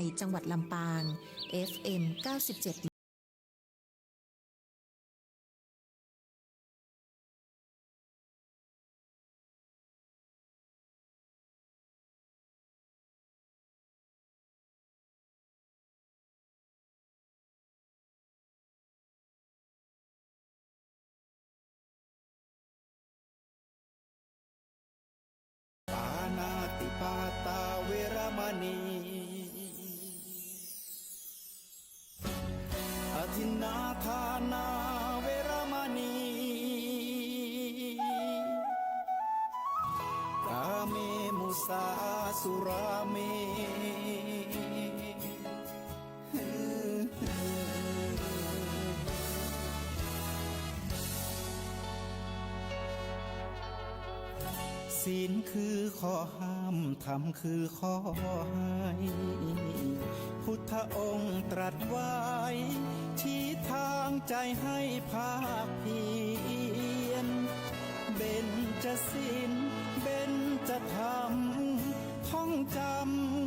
ยจังหวัดลำปาง FM 97ปานาติปาตาเวรมณีอทินนาทานาเวรมณีกาเมมุสาสุราเมศีลคือข้อห้ามธรรมคือข้อให้พุทธองค์ตรัสไว้ชี้ทางใจให้ภาคเพียรเบญจศีลเบญจธรรมท่องจ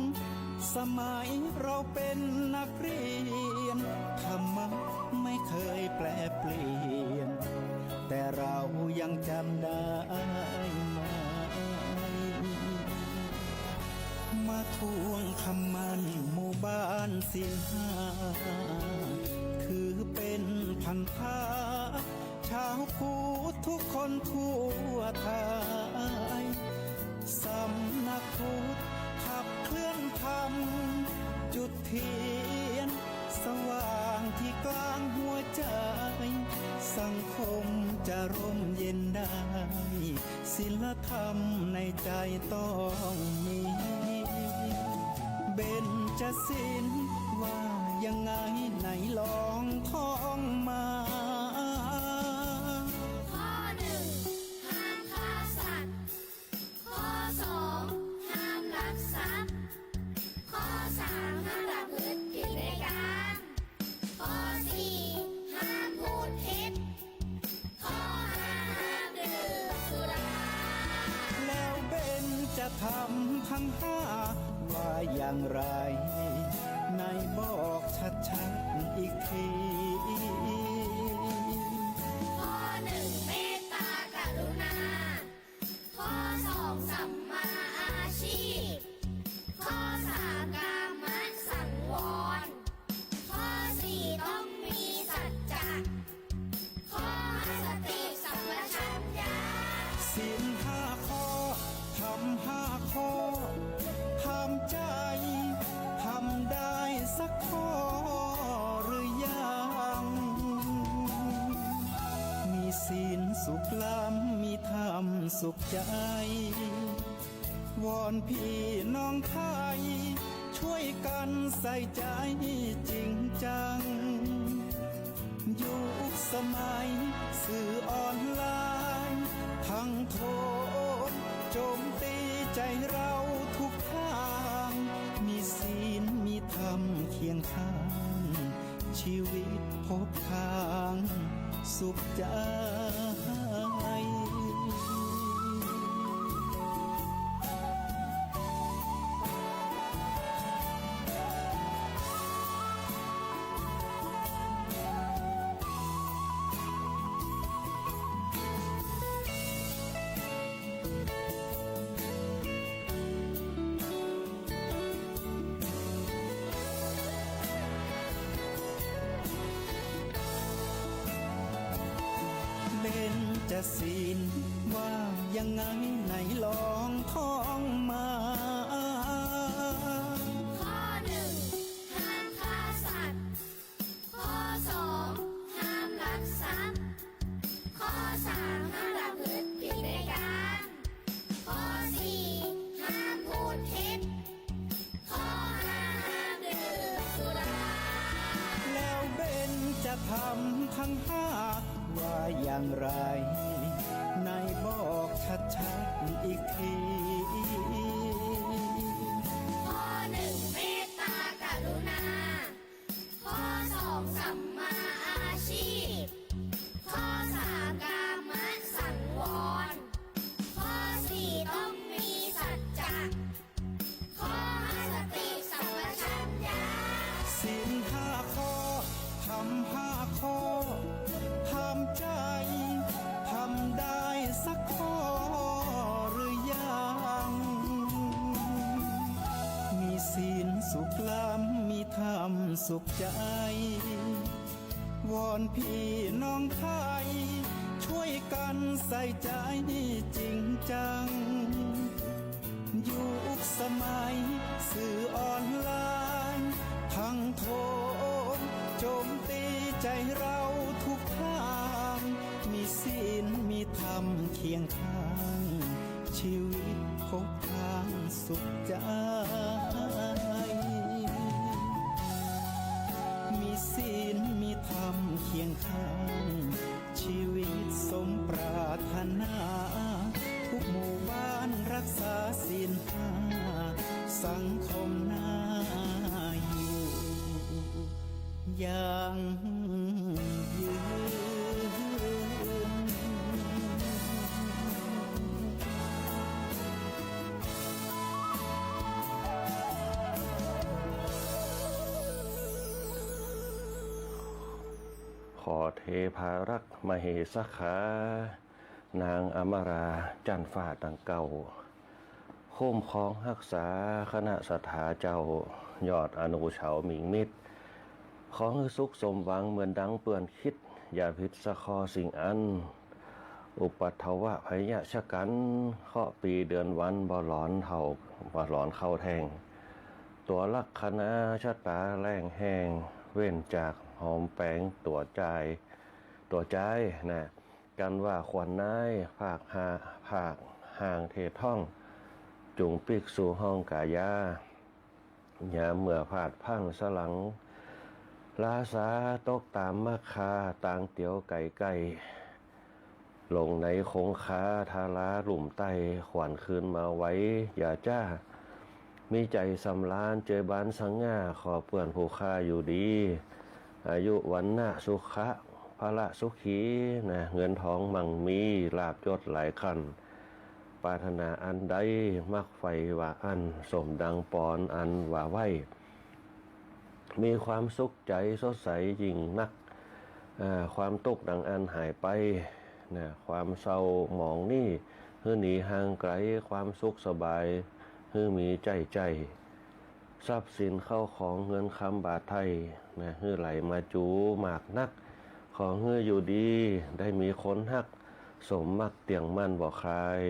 ำสมัยเราเป็นนักเรียนธรรมะไม่เคยแปลเปลี่ยนแต่เรายังจำได้มาทวงคำมันหมู่บ้านศีลห้าคือเป็นพันธะชาวพุทธทุกคนทั่วไทยสำนักพุทธขับเคลื่อนธรรมจุดเทียนสว่างที่กลางหัวใจสังคมจะร่มเย็นได้ศีลธรรมในใจต้องมีเบญจศีลว่ายังไงไหนลองท่องมาข้อหนึ่งห้ามฆ่าสัตว์ข้อสองห้ามลักทรัพย์ข้อสามห้ามประพฤติผิดในกามข้อสี่ห้ามพูดเท็จข้อห้าห้ามดื่มสุราแล้วเบญจะทำทั้งห้าว่าอย่างไรในบอกชัดๆอีกทีข้อหนึ่งเมตตากรุณาข้อสองสัมมาอาชีพข้อสามกามสังวรข้อสี่ต้องมีสัจจะข้อห้าสติสัมปชัญญะศีลห้าข้อทำห้าข้อทำใจทำได้สักข้อหรือยังมีศีลสุขล้ำมีธรรมสุขใจวอนพี่น้องไทยช่วยกันใส่ใจจริงจังยุคสมัยสื่อออนไลน์ทั้งโทษโจมตีใจเราทุกทางมีศีลมีธรรมเคียงข้างชีวิตพบทางสุขใจเบญจศีลว่ายังไงไหนลองท่องมาข้อหนึ่งห้ามฆ่าสัตว์ข้อสองห้ามลักทรัพย์ข้อสามห้ามประพฤติผิดในกามข้อสี่ห้ามพูดเท็จข้อห้าห้ามดื่มสุราแล้วเบญจะทำทั้งห้าว่าอย่างไรในบอกชัดๆอีกทีข้อหนึ่งเมตตากรุณาข้อสองสัมมาอาชีพข้อสามกามสังวรข้อสี่ต้องมีสัจจะข้อห้าสติสัมปชัญญะ สุขใจ วอนพี่น้องไทย ช่วยกันใส่ใจจริงจัง ยุคสมัยสื่อออนไลน์ทั้งโทรโจมตีใจเราทุกทาง มีศีลมีธรรมเคียงข้าง ชีวิตพบทางสุขใจ มีศีลมีธรรมเคียงข้าง ชีวิตสมปรารถนา ทุกหมู่บ้านรักษาศีลห้าสังคมน่าอยู่อย่างยืน ขอเทพารักษ์มเหสขานางอมราจันฟ้าตังเก่าคุ้มครองรักษาคณะสถาเจ้ายอดอนุเฉาหมิงมิตรของสุขสมหวังเหมือนดังเปื่อนคิดอย่าพิษสะคอสิ่งอันอุปัฏฐวะพยะชะกันเคาะปีเดือนวันบ่หลอนเท่าบ่หลอนเข้าแทงตัวลักคณะชะตาแรงแห้งเว้นจากหอมแปงตัวใจนะกันว่าขวัญนายภาคห่างเทท่องจุงปิกสู่ห้องกายายามเมื่อผาดพังสลังลาสาตกตามมาคาต่างเตียวไก่ลงในคงคาทาราหลุมไตขวัญคืนมาไว้อย่าจ้ามีใจสำลานเจอบานสังง่าขอเปื่อนผู้ค่าอยู่ดีอายุวันนะสุขะพระสุขีนะเงินทองมั่งมีลาบยศหลายคันปรารถนาอันใดมักไฟว่าอันสมดังปอนอันว่าไว้มีความสุขใจสดใสยิ่งนักความตกดังอันหายไปนะความเศร้าหมองนี่ฮือหนีห่างไกลความสุขสบายฮือมีใจทรัพย์สินเข้าของเงินคำบาทไทยนะฮือไหลมาจูมากนักของฮืออยู่ดีได้มีคนฮักสมมักเตียงมั่นบ่คลาย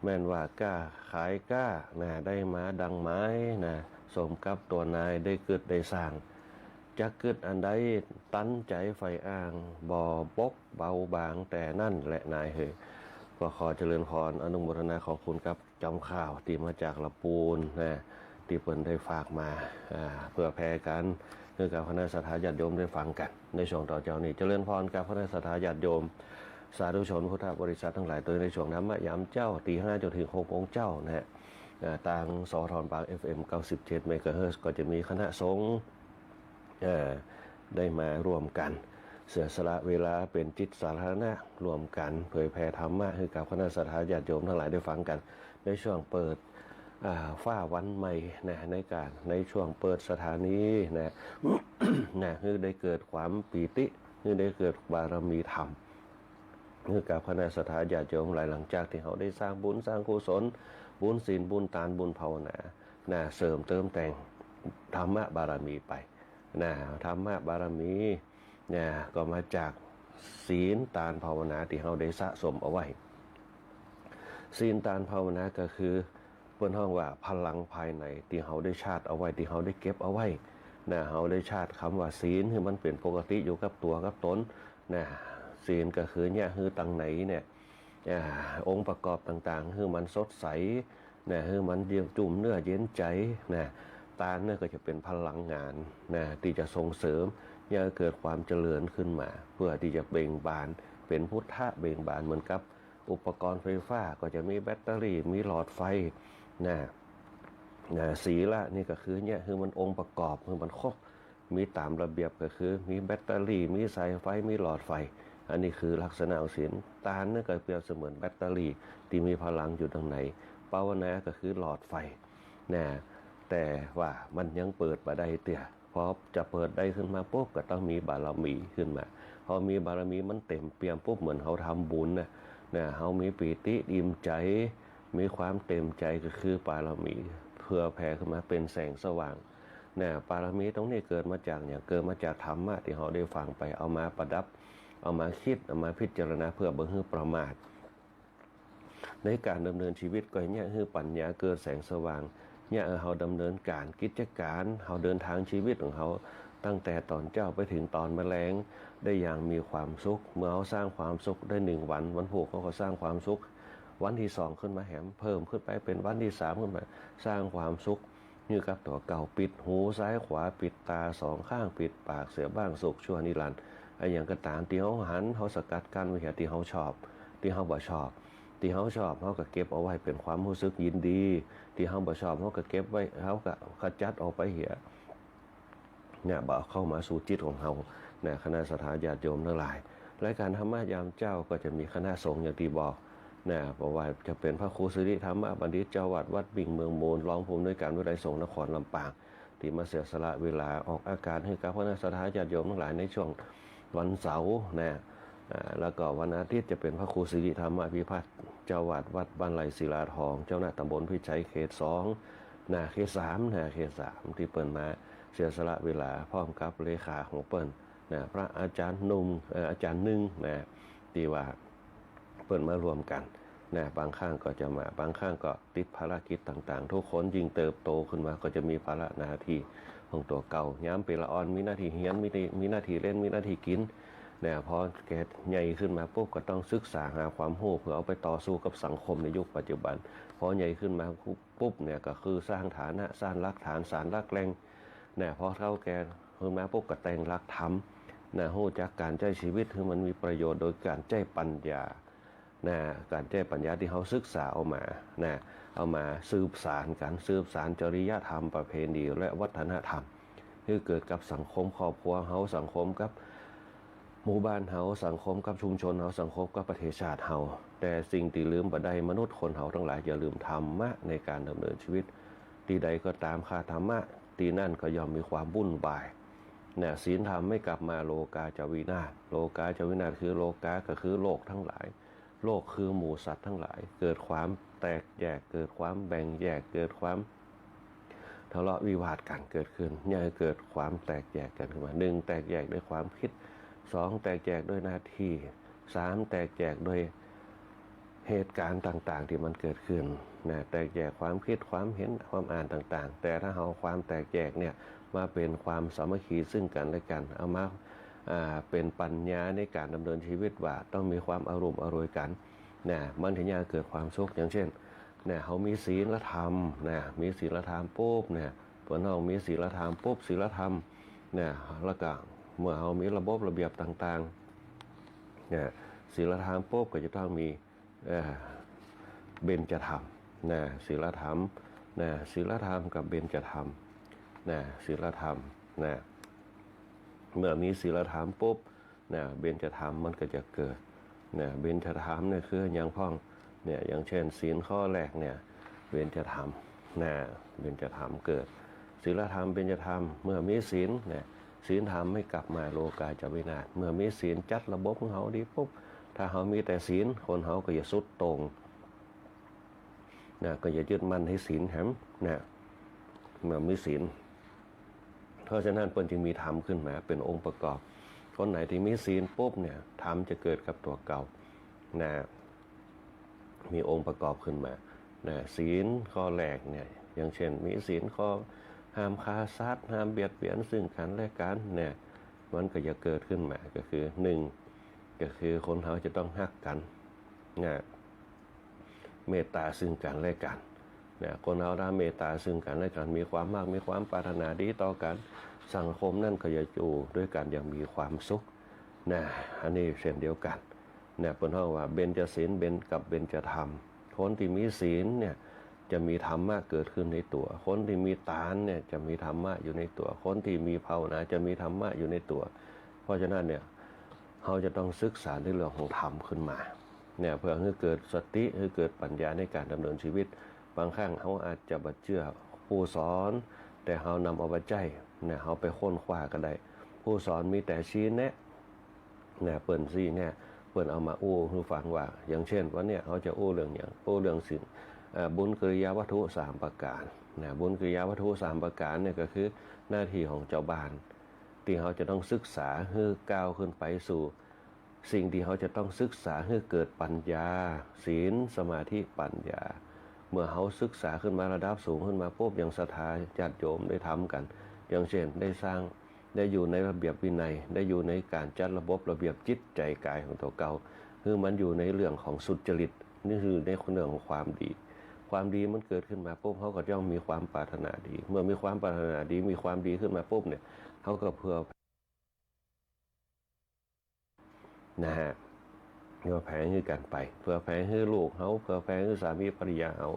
แม่นว่ากล้าขายกล้านะได้มาดังไม้นะสมกับตัวนายได้เกิดได้สร้างจะเกิดอันใดตั้นใจไฟอ่างบ่บกเบาบางแต่นั่นแหละนายเฮยก็ขอเจริญพรอนุโมทนาขอบคุณกับจอมข่าวที่มาจากละปูนนะที่เพิ่นได้ฝากมาเพื่อแผ่กันคือกับคณะสัตยาติโยมได้ฟังกันในช่วงต่อเจ้านี้เจริญพรกับคณะสัตยาติโยมสาธุชนพุทธบริษัททั้งหลายตัวในช่วงน้ำมะยามเจ้าตี 5 จนถึง 6 โมงเจ้านะฮะทางสทรบาง FM 97 เมกะเฮิรตซ์ก็จะมีคณะสงฆ์ได้มาร่วมกันเสียสละเวลาเป็นจิตสาธารณะรวมกันเผยแผ่ธรรมะให้กับคณะสัตยาติโยมทั้งหลายได้ฟังกันในช่วงเปิดฟ้าวันใหม่นะในช่วงเปิดสถานีนะ นะคือได้เกิดความปีติคือได้เกิดบารมีธรรมคือกับคณะสัตยาติโยมหลายหลังจากที่เขาได้สร้างบุญสร้างกุศลบุญศีลบุญทานบุญภาวนานะเสริมเติมแต่งธรรมะบารมีไปนะธรรมะบารมีเนี่ยก็มาจากศีลทานภาวนาที่เขาได้สะสมเอาไว้ศีลทานภาวนาก็คือเพิ่นฮ้องว่าพลังภายในที่เขาได้ชาติเอาไว้ที่เขาได้เก็บเอาไว้นะเขาได้ชาติคำว่าศีลคือมันเป็นปกติอยู่กับตัวกับตนนะศีลก็คือเนี่ยคือตังไหนเนี่ยองค์ประกอบต่างๆคือมันสดใสนะคือมันจุ่มเนื้อเย็นใจนะตาเนี่ยก็จะเป็นพลังงานนะที่จะส่งเสริมให้เกิดความเจริญขึ้นมาเพื่อที่จะเบ่งบานเป็นพุทธะเบ่งบานเหมือนกับอุปกรณ์ไฟฟ้าก็จะมีแบตเตอรี่มีหลอดไฟนะศีละนี่ก็คือเนี่ยคือมันองค์ประกอบคือมันครบมีตามระเบียบก็คือมีแบตเตอรี่มีสายไฟมีหลอดไฟอันนี้คือลักษณะของศีลตาเนี่ยก็เปรียบเสมือนแบตเตอรี่ที่มีพลังอยู่ตรงไหนภาวนาก็คือหลอดไฟนะแต่ว่ามันยังเปิดมาได้เตี่ยพอจะเปิดได้ขึ้นมาปุ๊บก็ต้องมีบารมีขึ้นมาพอมีบารมีมันเต็มเปี่ยมปุ๊บเหมือนเขาทำบุญนะเขามีปีติอิ่มใจมีความเต็มใจก็คือบารมีเพื่อแผ่ขึ้นมาเป็นแสงสว่าง เนี่ยปารมีตรงนี้เกิดมาจากอย่างเกิดมาจากธรรมะที่เราได้ฟังไปเอามาประดับเอามาคิดเอามาพิจารณาเพื่อบ่ให้ประมาทในการดำเนินชีวิตก็เนี่ยคือปัญญาเกิดแสงสว่างเนี่ยเราดำเนินการกิจการเราเดินทางชีวิตของเขาตั้งแต่ตอนเจ้าไปถึงตอนแมลงได้อย่างมีความสุขเมื่อเขาสร้างความสุขได้1 วันวันผูกเขาก็สร้างความสุขวันที่2ขึ้นมาแหมเพิ่มขึ้นไปเป็นวันที่3ขึ้นมาสร้างความสุขนี่กับตัวเก่าปิดหูซ้ายขวาปิดตา2 ข้างปิดปากเสียบ้างสุขชั่วนิรันดร์ไอ้อย่างก็ตามที่เขาหันเขาสกัดกั้นไว้แค่ที่เขาชอบที่เขาบ่ชอบที่เขาชอบเขาก็เก็บเอาไว้เป็นความรู้สึกยินดีที่เขาบ่ชอบเขาก็เก็บไว้เขาก็ขจัดออกไปเหียเนี่ยบ่เข้ามาสู่จิตของเขาเนี่ยคณะสัทธาญาติโยมทั้งหลายรายการธรรมะยามเจ้าก็จะมีคณะสงฆ์อย่างที่บอกเนี่ยบอกว่าจะเป็นพระครูสิริธรรมบัณฑิตเจ้าวัดวัดบิ่งเมืองมูลรองผู้อำนวยการวิทยาลัยสงฆ์นครลำปางที่มาเสียสละเวลาออกอาการให้กับคณะสัทธาญาติโยมทั้งหลายในช่วงวันเสาร์นะแล้วก็วันอาทิตย์จะเป็นพระครูสิริธรรมพิพัฒน์เจ้าวัดวัดบ้านไหลศิลาทองเจ้าหน้าตำบลพิชัยเขต2นะเขต3นะเขต3ที่เปิดมาเสียสละเวลาพร้อมกับเลขาของเปิ้ลนะพระอาจารย์นุ่มอาจารย์หนึ่งนะที่ว่าเปิดมารวมกันนะบางข้างก็จะมาบางข้างก็ติดภารกิจต่างๆทุกคนยิ่งเติบโตขึ้นมาก็จะมีภาระหน้าที่ของตัวเก่าย้ำเป็นละอ่อนมีหน้าที่เฮียนมีหน้าที่เล่นมีหน้าที่กินเนี่ยพอแกใหญ่ขึ้นมาปุ๊บก็ต้องศึกษาหาความรู้เพื่อเอาไปต่อสู้กับสังคมในยุคปัจจุบันพอใหญ่ขึ้นมาปุ๊บเนี่ยก็คือสร้างฐานะสร้างรากฐานสารรากแรงเนี่ยพอเข้าแกขึ้นมาปุ๊บก็แต่งรักธรรมนะรู้จักการใช้ชีวิตคือมันมีประโยชน์โดยการใช้ปัญญานะการใช้ปัญญาที่เขาศึกษาเอามานะเอามาสืบสานกันสืบสานจริยธรรมประเพณีและวัฒนธรรมที่เกิดกับสังคมครอบครัวเฮาสังคมกับหมู่บ้านเฮาสังคมกับชุมชนเฮาสังคมกับประเทศชาติเฮาแต่สิ่งที่ลืมบ่ได้มนุษย์คนเฮาทั้งหลายอย่าลืมธรรมะในการดำเนินชีวิตที่ใดก็ตามขาดธรรมะที่นั่นก็ย่อมมีความวุ่นวายเนี่ยศีลธรรมไม่กลับมาโลกาจะวินาศโลกาจะวินาศคือโลกาก็คือโลกทั้งหลายโลกคือหมู่สัตว์ทั้งหลายเกิดความแตกแยกเกิดความแบ่งแยกเกิดความทะเลาะวิวาทกันเกิดขึ้นเนี่ยเกิดความแตกแยกกันขึ้นมา1แตกแยกด้วยความคิด2แตกแยกด้วยหน้าที่3แตกแยกด้วยเหตุการณ์ต่างๆที่มันเกิดขึ้นนะแตกแยกความคิดความเห็นความอ่านต่างๆแต่ถ้าเอาความแตกแยกเนี่ยมาเป็นความสามัคคีซึ่งกันและกันเอามาเป็นปัญญาในการดำเนินชีวิตว่าต้องมีความอารมณ์อร่วยกันนะมันถึงจะเกิดความสุขอย่างเช่นเนี่ยเขามีศีลธรรมนะมีศีลธรรมปุ๊บเนี่ยตัวน้องมีศีลธรรมปุ๊บศีลธรรมเนี่ยแล้วก็เมื่อเขามีระบบระเบียบต่างๆเนี่ยศีลธรรมปุ๊บก็จะต้องมีเบญจธรรมนะศีลธรรมนะศีลธรรมกับเบญจธรรมนะศีลธรรมนะเมื่อมีศีลธรรมปุ๊บนะเบญจธรรมมันก็จะเกิดนะเบญจธรรมเนี่ยคืออย่างพ้องเนี่ยอย่างเช่นศีลข้อแรกเนี่ยเบญจธรรมนะเบญจธรรมเกิดศีลธรรมเบญจธรรมเมื่อมีศีลเนี่ยศีลธรรมไม่กลับมาโลกาจะวินาศเมื่อมีศีลจัดระบบของเขาดีปุ๊บถ้าเขามีแต่ศีลคนเขาก็จะสุดตรงนะก็จะยึดมั่นให้ศีลแหมนะเมื่อมีศีลเพราะฉะนั้นเปิ้นจึงมีธรรมขึ้นมาเป็นองค์ประกอบคนไหนที่มีศีลปุ๊บเนี่ยธรรมจะเกิดกับตัวเก่านะมีองค์ประกอบขึ้นมานะศีลข้อแรกเนี่ยอย่างเช่นมีศีลข้อห้ามฆ่าสัตว์ห้ามเบียดเบียนซึ่งกันและกันเนี่ยมันก็จะเกิดขึ้นมาก็คือ1ก็คือคนเขาจะต้องฮักกันนะเมตตาซึ่งกันและกันเนี่ยคนเราถ้าเมตตาซึ่งกันและกันมีความมากมีความปรารถนาดีต่อกันสังคมนั่นก็จะอยู่ด้วยกันอย่างมีความสุขนะอันนี้เช่นเดียวกันเนี่ยเป็นเพราะว่าเบญจศีลเบญกับเบญจธรรมคนที่มีศีลเนี่ยจะมีธรรมะเกิดขึ้นในตัวคนที่มีทานเนี่ยจะมีธรรมะอยู่ในตัวคนที่มีภาวนาจะมีธรรมะอยู่ในตัวเพราะฉะนั้นเนี่ยเราจะต้องศึกษาในเรื่องของธรรมขึ้นมาเนี่ยเพื่อให้เกิดสติให้เกิดปัญญาในการดำเนินชีวิตบางครั้งเขาอาจจะบ่เชื่อผู้สอนแต่เขานำเอาไปใจเนี่ยเขาไปค้นคว้าก็ได้ผู้สอนมีแต่ชี้แนะเนี่ยเปิ่นซี่เนี่ยเปิ่นเอามาอู้ให้ฟังว่าอย่างเช่นวันเนี้ยเขาจะอู้เรื่องอย่างอู้เรื่องสิ่งบุญกิริยาวัตถุ3ประการ นะบุญกิริยาวัตถุ3ประการเนี่ยก็คือหน้าที่ของเจ้าบ้านที่เขาจะต้องศึกษาให้ก้าวขึ้นไปสู่สิ่งที่เขาจะต้องศึกษาให้เกิดปัญญาศีลสมาธิปัญญาเมื่อเขาศึกษาขึ้นมาระดับสูงขึ้นมาปุ๊บอย่างศรัทธาญาติโยมได้ทำกันอย่างเช่นได้สร้างได้อยู่ในระเบียบวินัยได้อยู่ในการจัดระบบระเบียบจิตใจกายของตัวเก่าคือมันอยู่ในเรื่องของสุจริตนี่คือในเรื่องของความดีความดีมันเกิดขึ้นมาปุ๊บเขาก็ย่อมมีความปรารถนาดีเมื่อมีความปรารถนาดีมีความดีขึ้นมาปุ๊บเนี่ยเขาก็เพื่อนะฮะเพื่อแผ่ให้กันไปเพื่อแผ่ให้ลูกเขาเพื่อแผ่ให้สามีภรรยาเขา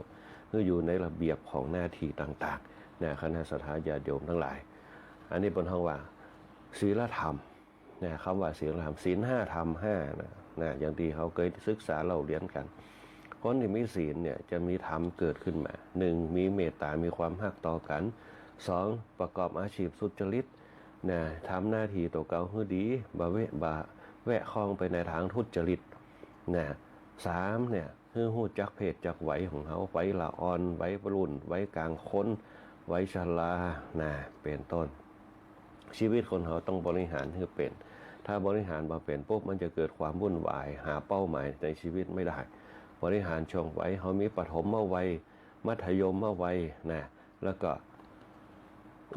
คืออยู่ในระเบียบของหน้าที่ต่างๆนะคณะศรัทธาญาติโยมทั้งหลายอันนี้เป็นคำว่าศีลธรรมนะคำว่าศีลธรรมศีล5ธรรม5นะอย่างที่เขาเคยศึกษาเราเรียนกันคนที่มีศีลเนี่ยจะมีธรรมเกิดขึ้นมา1มีเมตตามีความฮักต่อกัน2ประกอบอาชีพสุจริตนะทำหน้าที่ตัวเก่าให้ดีบ่แวะคล้องไปในทางทุจริตนะ3เนี่ยคือฮู้จักเพศจักไหวของเขาไหวละอ่อนไหวรุ่นไหวกลางคนไหวชรานะเป็นต้นชีวิตคนเขาต้องบริหารให้เป็นถ้าบริหารมาเป็นปุ๊บมันจะเกิดความวุ่นวายหาเป้าหมายในชีวิตไม่ได้บริหารช่วงไว้เขามีปฐมวัยมัธยมวัยนะแล้วก็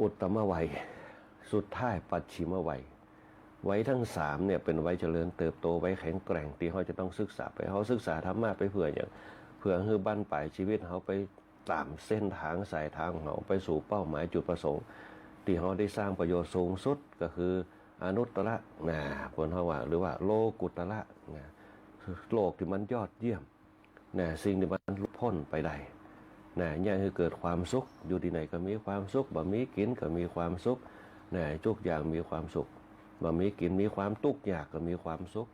อุตตมวัยสุดท้ายปัจฉิมวัยไว้ทั้ง3เนี่ยเป็นไว้เจริญเติบโตไว้แข็งแกร่งที่เขาจะต้องศึกษาไปเขาศึกษาธรรมะไปเพื่ออย่างเพื่อให้บั้นปลายชีวิตเขาไปตามเส้นทางสายทางของเขาไปสู่เป้าหมายจุดประสงค์ที่เขาได้สร้างประโยชน์สูงสุดก็คืออนุตตรนะผลเขาว่าหรือว่าโลกุตตระนะโลกที่มันยอดเยี่ยมนะสิ่งที่มันลุพ้นไปได้นะเนี่ยคือเกิดความสุขอยู่ที่ไหนก็มีความสุขบ่มีกินก็มีความสุขนะทุกอย่างมีความสุขบ่มีกินมีความทุกข์ยากก็มีความสุข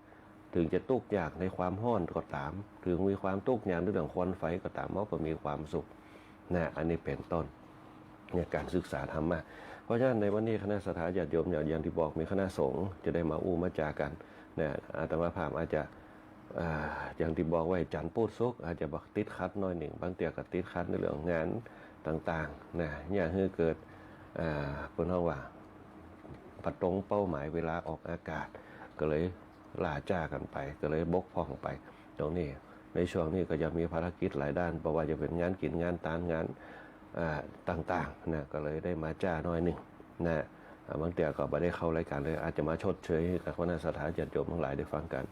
ถึงจะทุกข์ยากในความร้อนก็ตามถึงมีความทุกข์ยากในเรื่องควันไฟก็ตามเขาก็มีความสุขนะอันนี้เป็นต้นเนี่ยการศึกษาธรรมะเพราะฉะนั้นในวันนี้คณะศรัทธาญาติโยมอย่างที่บอกมีคณะสงฆ์จะได้มาอู้มาจากันนะอาตมาภาพอาจจะอย่างที่บอกไว้จันทร์พูดซุกอาจจะบักติดคัดน้อยหนึ่งบางเตียก็ติดคัดในเรื่องงานต่างๆนะอย่างที่เกิดเป็นห้องว่าปัดตรงเป้าหมายเวลาออกอากาศก็เลยลาจ้ากันไปก็เลยบกพร่องไปตรงนี้ในช่วงนี้ก็จะมีภารกิจหลายด้านเพราะว่าจะเป็นงานกินงานตานงานต่างๆนะก็เลยได้มาจ้าน้อยหนึ่งนะบางเตียก็ไม่ได้เข้ารายการเลยอาจจะมาชดเชยให้กับคณะศรัทธาญาติโยมทั้งหลายได้ฟังกัน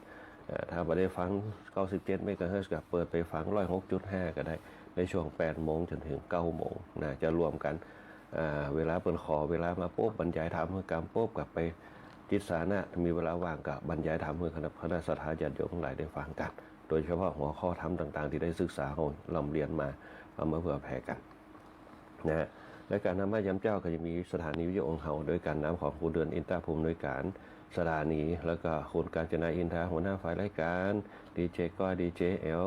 ถ้าไม่ได้ฟัง97 เมกะเฮิรตซ์ก็เปิดไปฟัง 106.5 ก็ได้ในช่วง 8 โมงจนถึง 9 โมงนะจะรวมกันเวลาเปิดขอเวลามาปุ๊บบรรยายธรรมเพื่อกรรมปุ๊บกลับไปจิตสานะมีเวลาว่างกับบรรยายธรรมเพื่อคณะศรัทธาญาติโยมทั้งหลายได้ฟังกันโดยเฉพาะหัวข้อธรรมต่างๆที่ได้ศึกษาของลำเรียนมาเอามาเผื่อแผ่กันนะและการนำมาย้ำเจ้าก็จะมีสถานีวิทยุองค์เฮาโดยการนำของคุณเดือนอินตาภูมิโดยการสถานีแล้วก็คุณการจนาอินทราหัวหน้าฝ่ายรายการดีเจก้อยดีเจเอล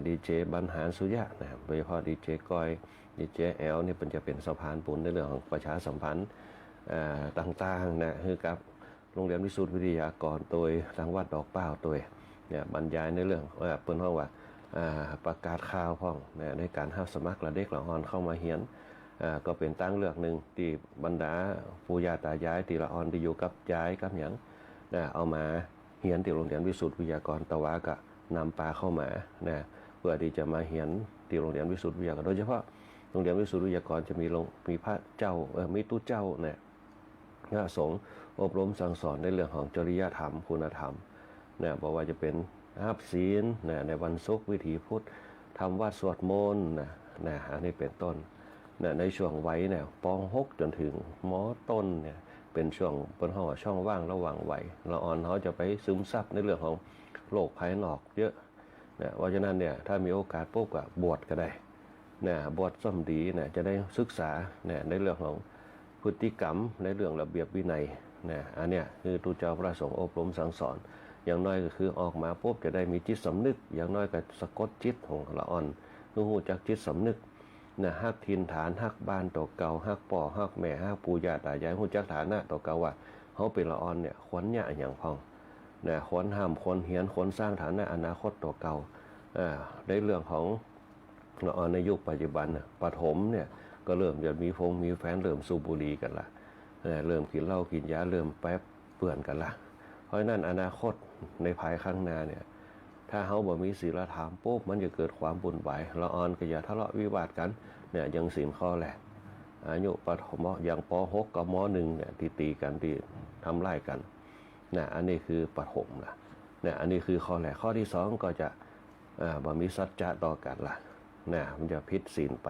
ดีเจบรรหารสุยะนะโดยเฉพาะดีเจก้อยดีเจเอลนี่เป็นจะเป็นสะพานบุญในเรื่องของประชาสัมพันธ์ต่างๆนะคือกับโรงเรียนวิสุทธิวิทยากรโดยทางวัดดอกเป้าโดยเนี่ยบรรยายในเรื่องเปิ้นว่าประกาศข่าวพ้องนะในการรับสมัครละเด็กละอ่อนเข้ามาเรียนก็เป็นตั้งเลือกหนึ่งที่บรรดาปู่ย่าตายายที่ละอ่อนที่อยู่กับยายกับหยังเอามาเรียนที่โรงเรียนวิสุทธิวิทยากรตะวาก็นำปลาเข้ามานะเพื่อที่จะมาเรียนที่โรงเรียนวิสุทธิวิทยากรโดยเฉพาะโรงเรียนวิสุทธิวิทยากรจะมีพระเจ้ามีตู้เจ้าเนี่ยพระสงฆ์อบรมสั่งสอนในเรื่องของจริยธรรมคุณธรรมนะบอกว่าจะเป็นรับศีลนะในวันศุกร์วิถีพุทธทำวัดสวดมนต์นะอันนี้เป็นต้นในช่วงวัยเนี่ยป.6 จนถึงม.ต้นเนี่ยเป็นช่วงบนห้องช่องว่างระหว่างวัยละอ่อนเขาจะไปซึมซับในเรื่องของโลกภายนอกเยอะนะเพราะฉะนั้นเนี่ยถ้ามีโอกาสปุ๊บก็บวชก็ได้นะบวชส้มดีนะจะได้ศึกษานะในเรื่องของพฤติกรรมในเรื่องระเบียบวินัยนะอันเนี้ยคือตูเจ้าพระสงฆ์อบรมสั่งสอนอย่างน้อยก็คือออกมาปุ๊บจะได้มีจิตสำนึกอย่างน้อยก็สะกดจิตของละอ่อนรู้จักจิตสำนึกนะฮักทินฐานฮักบ้านตัวเก่าฮักป่อฮักแม่ฮักปู่ย่าตายายรู้จักฐานะตัวเก่าว่าเขาเป็นละอ่อนเนี่ยควรเนี่ยอย่างพองนะควรห้ามควรเหียนควรสร้างฐานะอนาคตตัวเก่าในเรื่องของ ละอ่อนในยุคปัจจุบันน่ะปฐมเนี่ยก็เริ่มจะมีแฟนเริ่มสูบบุหรี่กันละเริ่มกินเหล้ากินยาเริ่มแป๊บเปื่อนกันละเพราะฉะนั้นอนาคตในภายข้างหน้าเนี่ยถ้าเฮาบ่มีศีลธรรมปุ๊บมันจะเกิดความบุญวายละอ่อนก็อย่าทะเลาะวิวาทกันเนี่ยยังศีลข้อแรกอายุปฐมอย่างป.6 กับม.1เนี่ยตีกันที่ทำไล่กันนะอันนี้คือปฐมละเนี่ยอันนี้คือข้อแรกข้อที่2ก็จะบ่มีสัจจะต่อกันละนะมันจะผิดศีลไป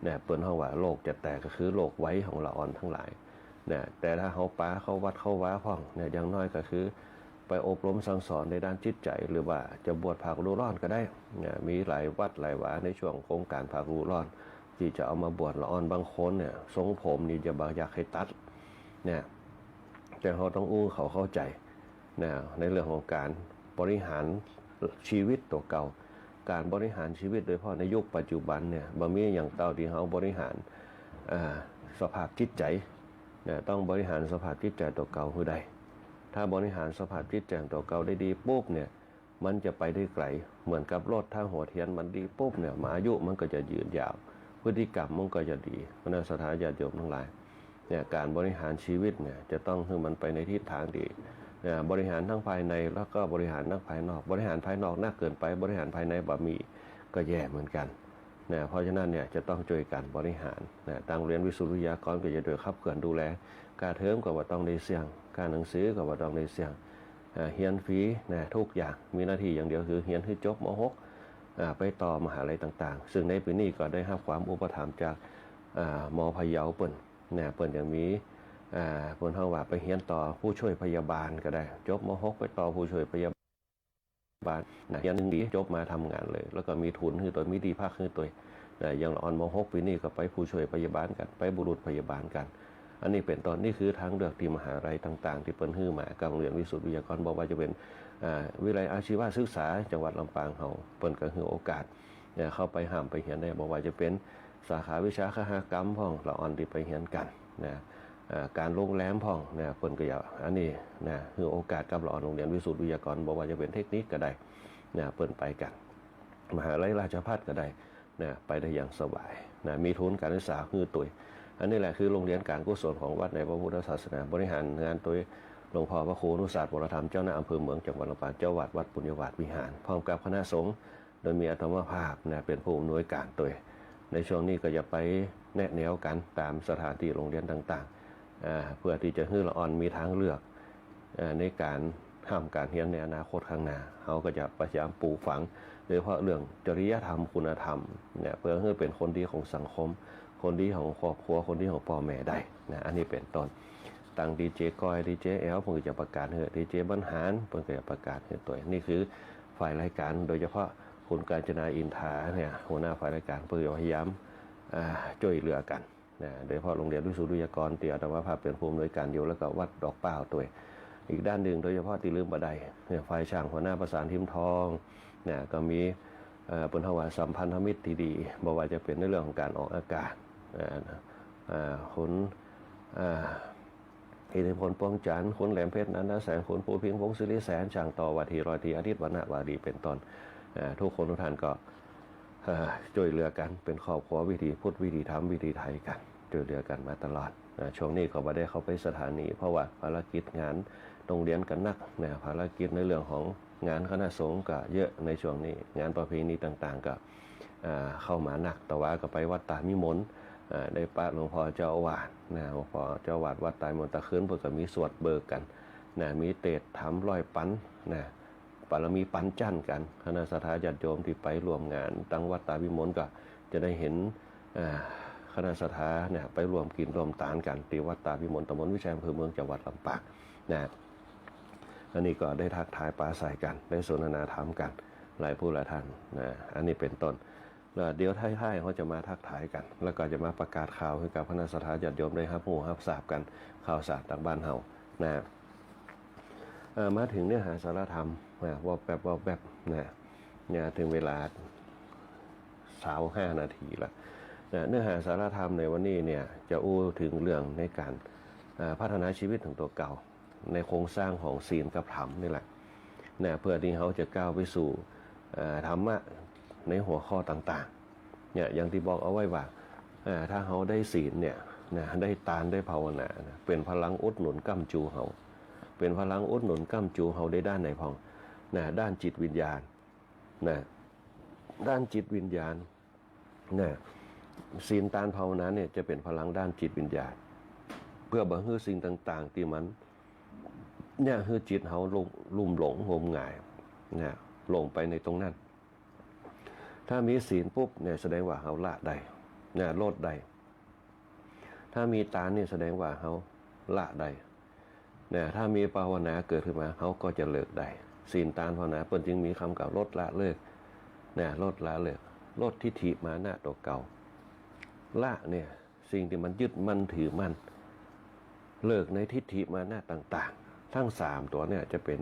เนี่ยเปิ้นเฮาว่าโลกจะแตกก็คือโลกไว้ของละอ่อนทั้งหลายเนี่ยแต่ถ้าเฮาปาเข้าวัดเข้าว้าพ่องเนี่ยอย่างน้อยก็คือไปอบรมสั่งสอนในด้านจิตใจหรือว่าจะบวชภาคฤดูร้อนก็ได้เนี่ยมีหลายวัดหลายวาในช่วงโครงการภาคฤดูร้อนที่จะเอามาบวชละอ่อนบางคนเนี่ยทรงผมนี่จะบางอยากให้ตัดเนี่ยแต่เราต้องเขาเข้าใจนะในเรื่องของการบริหารชีวิตตัวเก่าการบริหารชีวิตโดยเฉพาะในยุคปัจจุบันเนี่ยบ่มีอย่างเต่าที่เขาบริหารสภาพจิตใจเนี่ยต้องบริหารสภาพจิตใจตัวเก่าคือใดถ้าบริหารสภาพจิตใจตัวเก่าได้ดีปุ๊บเนี่ยมันจะไปได้ไกลเหมือนกับรถถ้าหัวเทียนมันดีปุ๊บเนี่ยอายุมันก็จะยืนยาวพฤติกรรมมันก็จะดีเพราะนั้นสถานญาติโยมทั้งหลายเนี่ยการบริหารชีวิตเนี่ยจะต้องให้มันไปในทิศทางดีบริหารทั้งภายในแล้วก็บริหารทั้งภายนอกบริหารภายนอกน่าเกินไปบริหารภายในบะมีก็แย่เหมือนกันนะเพราะฉะนั้นเนี่ยจะต้องช่วยกันบริหารนะทางเรียนวิสุทธิวิทยากรก็จะโดยขับเคลื่อนดูแลการเทอมก็ว่าต้องได้เสี่ยงการหนังสือก็ว่าต้องได้เสี่ยงเรียนฟรีนะทุกอย่างมีหน้าที่อย่างเดียวคือเรียนให้จบม.6 ไปต่อมหาลัยต่างๆซึ่งในปีนี้ก็ได้รับความอุปถัมภ์จากม.พะเยาเปิ้นเนี่ยเปิ้นยังมีเปิ้นเฮาว่าไปเรียนต่อผู้ช่วยพยาบาลก็ได้จบม.6 ไปต่อผู้ช่วยพยาบาลนะอย่างนึงดีจบมาทำงานเลยแล้วก็มีทุนคือตัวมีดีภาคคือตัวอย่างละอ่อนม.6 ปีนี้ก็ไปผู้ช่วยพยาบาลกันไปบุรุษพยาบาลกันอันนี้เป็นตอนนี้คือทางเลือกที่มหาลัยต่างๆที่เปิ้นฮื้อมากับโรงเรียนวิสุทธิวิทยากรบอกว่าจะเป็นวิทยาลัยอาชีวศึกษาจังหวัดลำปางเฮาเปิ้นก็ให้โอกาสเข้าไปห้ามไปเรียนได้บอกว่าจะเป็นสาขาวิชาคหกรรมพ่องละอ่อนที่ไปเรียนกันนะการโรงแรมพ่องนะเปิ้นก็อยากอันนี้นะให้โอกาสกับละอ่อนโรงเรียนวิสุทธิวิทยากรบอกว่าจะเป็นเทคนิคก็ได้นะเปิ้นไปกันมหาวิทยาลัยราชภัฏก็ได้นะไปได้อย่างสบายนะมีทุนการศึกษาคือตัวอันนี้แหละคือโรงเรียนการกุศลของวัดในพระพุทธศาสนาบริหารงานโดยหลวงพ่อพระครูอนุสาสตร์วรธรรมเจ้าหน้าอำเภอเมืองจังหวัดลำปางเจ้าวาดวัดปุญญวาสวิหารพร้อมกับคณะสงฆ์โดยมีอาตมาภาพนะเป็นผู้อำนวยการตัวในช่วงนี้ก็จะไปแนะแนวกันตามสถานที่โรงเรียนต่างๆเพื่อที่จะให้ละอ่อนมีทางเลือกในการห้ามการเรียนในอนาคตข้างหน้าเขาก็จะพยายามปลูกฝังโดยเฉพาะเรื่องจริยธรรมคุณธรรมเนี่ยเพื่อให้เป็นคนดีของสังคมคนดีของครอบครัวคนดีของพ่อแม่ได้นะอันนี้เป็นต้นต่างดีเจก้อยดีเจแอลเพิ่งจะประกาศเหตุดีเจบรรหารเพิ่งจะประกาศเหตุตัวนี่คือฝ่ายรายการโดยเฉพาะคุณกาญจนาอินทาเนี่ยหัวหน้าฝ่ายรายการเพื่อพยายามช่วยเหลือกันนะโดยเฉพาะโรงเรียนวิสุทธิวิทยากรเตี่ยอาตมาภาพเป็นผู้อำนวยการอยู่แล้วก็วัดดอกเปล่าตัวอีกด้านหนึ่งโดยเฉพาะที่ลืมบันไดเนี่ยฝ่ายช่างหัวหน้าประสานทิมทองเนี่ยก็มีเป็นภาวะสัมพันธมิตรที่ดีบอกว่าจะเป็นในเรื่องของการออกอากาศคุณอิทธิพลป้องจันทร์คุณแหลมเพชรนันทแสงคุณปูพิงพงศิริแสนช่างต่อวัทีรอยทีอาทิตย์วรรณวารีเป็นต้นทุกคนทุกท่านก็ช่วยเหลือกันเป็นครอบครัววิถีพุทธวิถีธรรมวิถีไทยกันช่วยเหลือกันมาตลอดช่วงนี้ก็ไม่ได้เข้าไปสถานีเพราะว่าภารกิจงานโรงเรียนกันนักภารกิจในเรื่องของงานคณะสงฆ์ก็เยอะในช่วงนี้งานประเพณีต่างๆก็เข้ามาหนักแต่ว่าก็ไปวัดตามิมลได้ป้าหลวงพ่อเจ้าอาวาสหลวงพ่อเจ้าอาวาสวัดตายมนตะคืนเพื่อก็มีสวดเบิกกันมีเตดทำร้อยปันปารมีปันจั่นกันคณะสัตยาญาติโยมที่ไปร่วมงานตั้งวัดตาวิมลก็จะได้เห็นคณะสัตยาไปร่วมกินร่วมทานกันที่วัดตาวิมลตำบลวิชัยอำเภอเมืองจังหวัดลำปางอันนี้ก็ได้ทักทายปราศัยกันได้สนทนาธรรมกันหลายผู้หลายท่านอันนี้เป็นต้นเดี๋ยวท้ายๆเขาจะมาทักทายกันแล้วก็จะมาประกาศข่าวให้กับคณะสัตยาญาติโยมได้รับรู้รับทราบกันข่าวสารจากบ้านเฮามาถึงเนื้อหาสาระธรรมว่าแบบถึงเวลา25 นาทีละเนื้อหาสาระธรรมในวันนี้เนี่ยจะอู้ถึงเรื่องในการพัฒนาชีวิตของตัวเก่าในโครงสร้างของศีลกับธรรมนี่แหละเพื่อที่เขาจะก้าวไปสู่ธรรมะในหัวข้อต่าง เนี่ยอย่างที่บอกเอาไว้ว่าถ้าเขาได้ศีลเนี่ยนะได้ทานได้ภาวนานะเป็นพลังอุดหนุนก้ำจูเขาเป็นพลังอุดหนุนก้ำจูเขาได้ด้านไหนพองนะด้านจิตวิญญาณนะด้านจิตวิญญาณนะศีลทานภาวนาเนี่ยจะเป็นพลังด้านจิตวิญญาณเพื่อบ่ให้สิ่งต่างๆที่มันเนี่ยให้จิตเขาลุ่มหลงงมงายนะหลงไปในตรงนั้นถ้ามีศีลปุ๊บเนี่ยแสดงว่าเขาละได้เนี่ยลดได้ถ้ามีทานเนี่ยแสดงว่าเขาละได้เนี่ยถ้ามีภาวนาเกิดขึ้นมาเขาก็จะเลิกได้ศีลทานภาวนาเปิ่นจึงมีคำกล่าวลดละเลิกเนี่ยลดละเลิกลดทิฏฐิมานะตัวเก่าละเนี่ยสิ่งที่มันยึดมั่นถือมั่นเลิกในทิฏฐิมานะต่างๆทั้ง3ตัวเนี่ยจะเป็น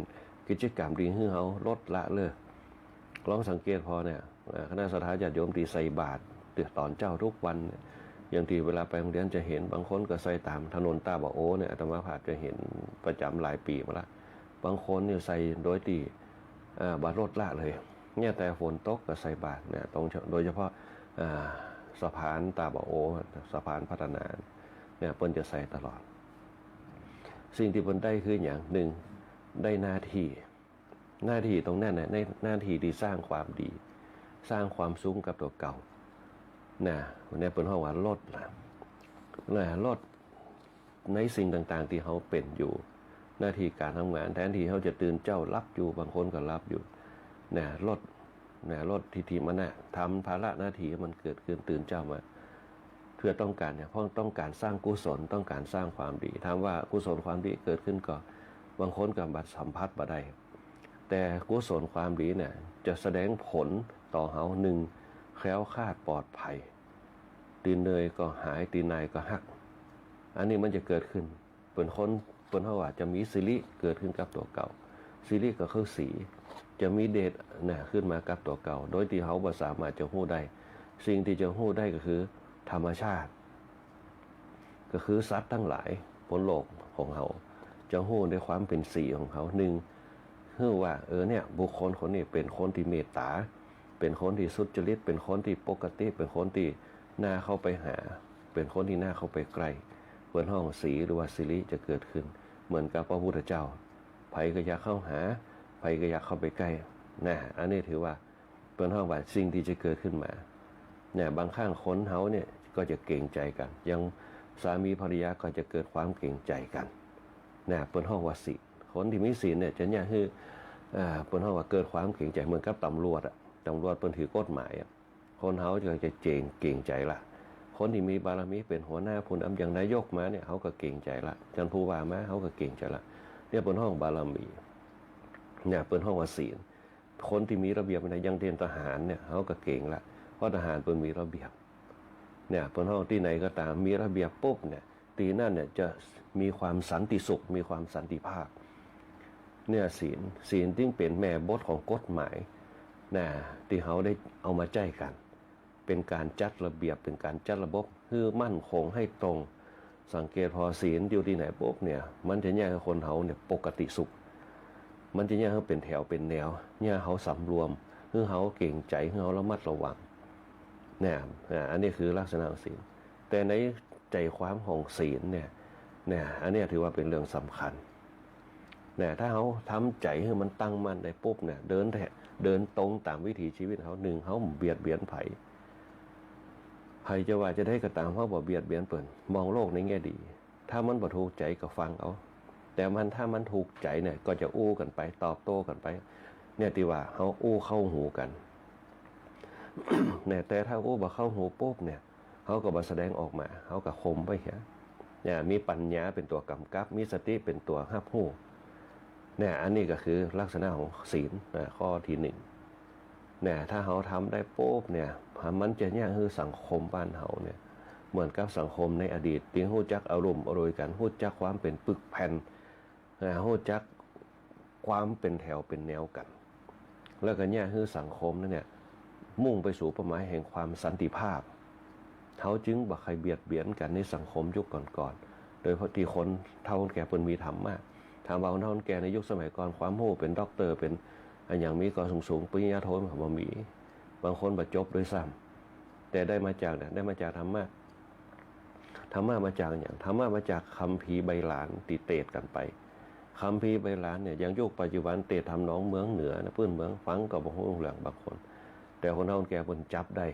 กิจกรรมดีให้เขาลดละเลิกลองสังเกตพอเนี่ยคณะสัตยาญาติโยมที่ใส่บาตรตอนเจ้าทุกวันอย่างที่เวลาไปโรงเรียนจะเห็นบางคนก็ใส่ตามถนนตาบะโอเนี่ยอาตมาภาพจะเห็นประจำหลายปีมาละบางคนเนี่ยใส่โดยที่บาตรลดละเลยเนี่ยแต่ฝนตกก็ใส่บาตรเนี่ยตรงโดยเฉพาะสะพานตาบะโอสะพานพัฒนาเนี่ยเปิ้นจะใส่ตลอดสิ่งที่เปิ้นได้คืออย่างหนึ่งได้หน้าที่ตรงนั้นในหน้าที่ที่สร้างความดีสร้างความสูงกับตัวเก่านะเนี่ยเป็นห้องว่าลดลดในสิ่งต่างๆที่เขาเป็นอยู่หน้าที่การทำงานแทนที่เขาจะตื่นเจ้ารับอยู่บางคนก็รับอยู่นะลดทิฏฐิมานะทำภาระหน้าที่มันเกิดขึ้นตื่นเจ้ามาเพื่อต้องการเนี่ยเพราะต้องการสร้างกุศลต้องการสร้างความดีถามว่ากุศลความดีเกิดขึ้นก็บางคนกับบัตรสัมผัสมาได้แต่กุศลความดีเนี่ยจะแสดงผลต่อเขาหนึ่งแคล้วคลาดปลอดภัยตีนเนยก็หายตีนนายก็หักอันนี้มันจะเกิดขึ้นเป็นเขาว่าจะมีสิริเกิดขึ้นกับตัวเก่าสิริก็คือสีจะมีเดชเนี่ยขึ้นมากับตัวเก่าโดยที่เขาบ่สามารถจะหู้ได้สิ่งที่จะหู้ได้ก็คือธรรมชาติก็คือสัตว์ทั้งหลายบนโลกของเขาจะหู้ในความเป็นสีของเขาหนึ่งคือว่าเนี่ยบุคคลคนนี้เป็นคนที่เมตตาเป็นคนที่สุจริตเป็นคนที่ปกติเป็นคนที่น่าเข้าไปหาเป็นคนที่น่าเข้าไปใกล้เปิดห้องสีหรือว่าสิริจะเกิดขึ้นเหมือนกับพระพุทธเจ้าไผก็อยากเข้าหาไผก็อยากเข้าไปใกล้นะอันนี้ถือว่าเป็นห้องว่าสิ่งที่จะเกิดขึ้นมาเนี่ยบางครั้งคนเขาเนี่ยก็จะเกรงใจกันยังสามีภรรยาก็จะเกิดความเกรงใจกันนะเป็นห้องว่าศีลคนที่มีศีลเนี่ยจะเนี่ยคือเป็นห้องว่าเกิดความเกรงใจเหมือนกับตำรวจเป็นถือกฎหมายคนเขาจะเกรงใจละคนที่มีบารมีเป็นหัวหน้าผู้นำอย่างนายกมาเนี่ยเขาก็เกรงใจละจันผู้ว่ามาเขาก็เกรงใจละเนี่ยเป็นห้องบารมีเนี่ยเป็นห้องว่าศีลคนที่มีระเบียบในยังเรียนทหารเนี่ยเขาก็เก่งละเพราะทหารเป็นมีระเบียบเนี่ยเป็นห้องที่ไหนก็ตามมีระเบียบปุ๊บเนี่ยตีนั่นเนี่ยจะมีความสันติสุขมีความสันติภาพเนี่ยศีลที่เป็นแม่บทของกฎหมายนะที่เขาได้เอามาใจกันเป็นการจัดระเบียบเป็นการจัดระบบเพื่อมั่นคงให้ตรงสังเกตพอศีลอยู่ที่ไหนปุ๊บเนี่ยมันจะแยกคนเขาเนี่ยปกติสุขมันจะแยกเขาเป็นแถวเป็นแนวเนี่ยเขาสำรวมเพื่อเขาเก่งใจเพื่อเขาระมัดระวังเนี่ยอันนี้คือลักษณะของศีลแต่ในใจความของศีลเนี่ยอันนี้ถือว่าเป็นเรื่องสำคัญเนี่ยถ้าเขาทำใจให้มันตั้งมั่นได้ปุ๊บเนี่ยเดินตรงตามวิถีชีวิตเขาหนึ่งเขาเบียดเบียนไผจะว่าจะได้กระตามเขาบอกเบียดเบียนเปิ่นมองโลกในแง่ดีถ้ามันบ่ถูกใจก็ฟังเอาแต่ถ้ามันถูกใจเนี่ยก็จะอู้กันไปตอบโต้กันไปเนี่ยที่ว่าเขาอู้เข้าหูกัน เนี่ยแต่ถ้าอู้บ่เข้าหูปุ๊บเนี่ยเขาก็บ่แสดงออกมาเขาก็คมไปเนี่ยมีปัญญาเป็นตัวกำกับมีสติเป็นตัวรับรู้เนี่ยอันนี้ก็คือลักษณะของศีลข้อที่หนึ่งเนี่ยถ้าเขาทำได้ปุ๊บเนี่ยมันจะเนี่ยคือสังคมบ้านเขาเนี่ยเหมือนกับสังคมในอดีตที่ฮู้จักอารมณ์อร่อยกันฮู้จักความเป็นปึกแผ่นฮู้จักความเป็นแถวเป็นแนวกันแล้วก็เนี่ยคือสังคมนั่นเนี่ยมุ่งไปสู่เป้าหมายแห่งความสันติภาพเขาจึงบ่ใครเบียดเบียนกันในสังคมยุคก่อนๆโดยเพราะที่คนเท่าแก่เพิ่นมีธรรมมากถามว่าคนเท่าแก่ในยุคสมัยก่อนความรู้เป็นด็อกเตอร์เป็นอย่างมีกอสูงปริญญาโทมันบ่มีบางคนบ่จบด้วยซ้ำ แต่ได้มาจากเนี่ยได้มาจากธรรมะมาจากอย่างธรรมะมาจากคัมภีร์ใบหลานติเตดกันไปคัมภีร์ใบหลานเนี่ยยังยุคปัจจุบันเตดทำน้องเมืองเหนือนะพื้นเมืองฟังกับบ่ฮู้เรื่องบางคน แต่คนเฒ่าคนแก่เพิ่นจับได้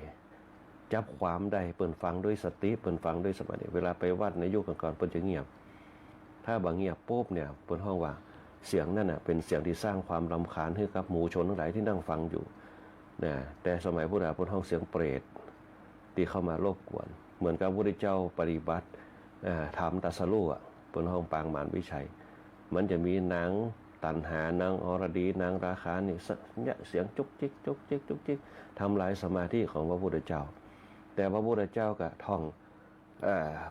จับความได้เพิ่นฟังด้วยสติเพิ่นฟังด้วยสมาธิเวลาไปวัดในยุคก่อนๆเพิ่นจะเงียบถ้าบ่เงียบปุ๊บเนี่ยเพิ่นฮ้องว่าเสียงนั่นน่ะเป็นเสียงที่สร้างความรำคาญให้กับหมู่ชนทั้งหลายที่นั่งฟังอยู่นะแต่สมัยพุทธะเพิ่นฮ้องเสียงเปรตที่เข้ามารบกวนเหมือนกับพระพุทธเจ้าปฏิบัติธรรมตรัสรู้อ่ะเพิ่นฮ้องปางมารวิชัยมันจะมีนางตัณหานางอรดีนางราคานี่เนี่ยเสียงจุกจิกจุกจิกจุกจิกทำลายสมาธิของพระพุทธเจ้าแต่พระพุทธเจ้าก็ท่อง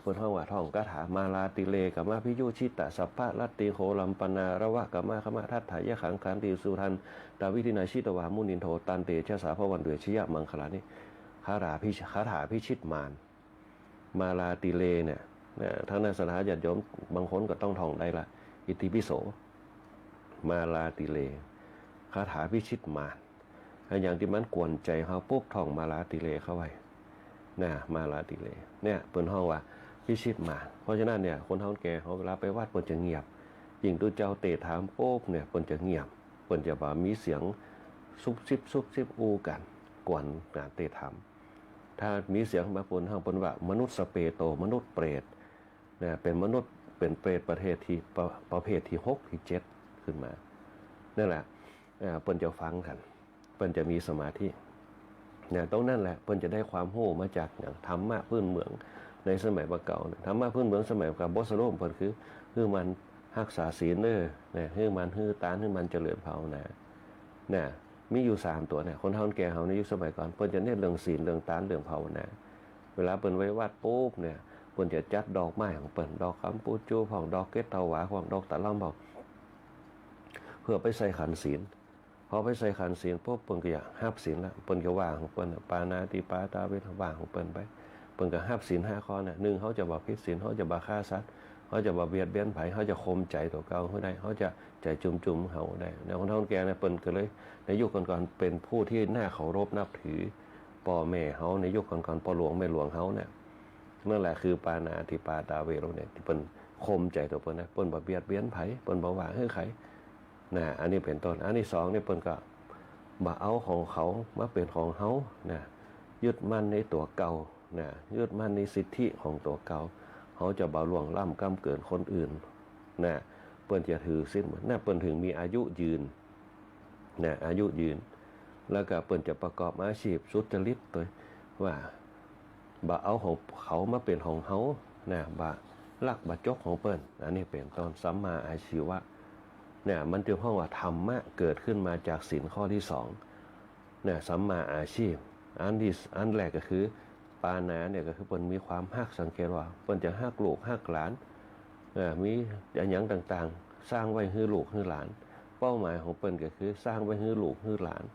เพิ่นฮ้องว่าท่องคาถามาลาติเลกัมมาพิยุชิตะสัพพะลัตติโคลัมปนาระวะกัมมาคมะทัตถายะขังขันติสุทันตาวิธินาชิตวามุนินโทตันเตชะสาภวันเดชยะมังคลานี่คาถาพิชิตมารมาลาติเลเนี่ยทั้งนักศึกษาญาติโยมบางคนก็ต้องท่องได้ละอิติปิโสมาลาติเลคาถาพิชิตมารอย่างที่มันกวนใจเขาปุ๊บท่องมาลาติเลเข้าไว้นะมาลาติเลเนี่ยเปิ้นฮ้องว่าพิชิตมารเพราะฉะนั้นเนี่ยคนเฒ่าแก่เขาเวลาไปวัดเปิ้นจะเงียบยิ่งตัวเจ้าเตะถามปุ๊บเนี่ยเปิ้นจะเงียบเปิ้นจะบ่มีเสียงซุบซิบอูกันกวนการเตะถามถ้ามีเสียงบางคนเฮาเปิ้นว่ามนุษย์สเปโตมนุษย์เปรตเนี่ยเป็นมนุษย์เป็นเปรตประเภทที่6ที่7ขึ้นมานั่นแหละเปิ้นจะฟังกันเปิ้นจะมีสมาธิเนี่ยตรงนั้นแหละเปิ้นจะได้ความรู้มาจากอย่างธรรมะพื้นเมืองในสมัยเก่าธรรมะพื้นเมืองสมัยเก่าบทสรุปเปิ้นคือมันรักษาศีลเนี่ยคือมันตานคือมันเจริญภาวนาเนี่ยมีอยู่3ตัวเนี่ยคนเฒ่าแก่เฮาในยุคสมัยก่อนเปิ้นจะเน้นเรื่องศีลเรื่องตานเรื่องภาวนาเวลาเปิ้นไว้วัดปุ๊บเนี่ยเปิ้นจะจัดดอกไม้ของเปิ้นดอกคำปูจูของดอกเกตตาหวาของดอกตะล่ำบอกเพื่อไปใส่ขันศีลพอไปใส่ขันศีลปุ๊บเปิ้นก็อยากหับศีลละเปิ้นก็ว่างของเปิ้นปานาติปาตาเวทว่างของเปิ้นไปเปิ้นก็หับศีล5ข้อน่ะ1เฮาจะบ่ผิดศีลเฮาจะบ่ฆ่าสัตว์เฮาจะบ่เบียดเบียนไผเฮาจะข่มใจตัวเก่าเฮาได้เฮาจะใจจุ่มๆเฮาได้แล้วคนเฒ่าแก่เนี่ยเปิ้นก็เลยในยุคก่อนๆเป็นผู้ที่น่าเคารพนับถือพ่อแม่เฮาในยุคก่อนๆพ่อหลวงแม่หลวงเฮาเนี่ยนั่นแหละคือปานาติปาตาเวทเนี่ยที่เปิ้นข่มใจตัวเปิ้นนะเปิ้นบ่เบียดเบียนไผเปิ้นบ่ว่าให้ใครนะอันนี้เป็นต้นอันที่2นี่เปิ้นก็บ่เอาของเขามาเป็นของเฮานะยึดมั่นในตัวเก่านะยึดมั่นในสิทธิของตัวเก่าเฮาจะบ่ล่วงล้ำกำเกินคนอื่นนะเปิ้นจะถือศีลนะเปิ้นถึงมีอายุยืนนะอายุยืนแล้วก็เปิ้นจะประกอบอาชีพสุจริตตัวว่าบ่เอาของเขามาเป็นของเฮานะบ่ลักบ่จกของเปิ้นอันนี้เป็นต้นสัมมาอาชีวะเนี่ยมันจึงห้องว่าธรรมะเกิดขึ้นมาจากศีลข้อที่2เนี่ยสัมมาอาชีพอันแรกก็คือปานาเนี่ยก็คือเปิ้นมีความฮักสังเกตว่าเปิ้นจะฮักลูกฮักหลานมีอย่างหยังต่างๆสร้างไว้ให้ลูกให้หลานเป้าหมายของเปิ้นก็คือสร้างไว้ให้ลูกให้หลาน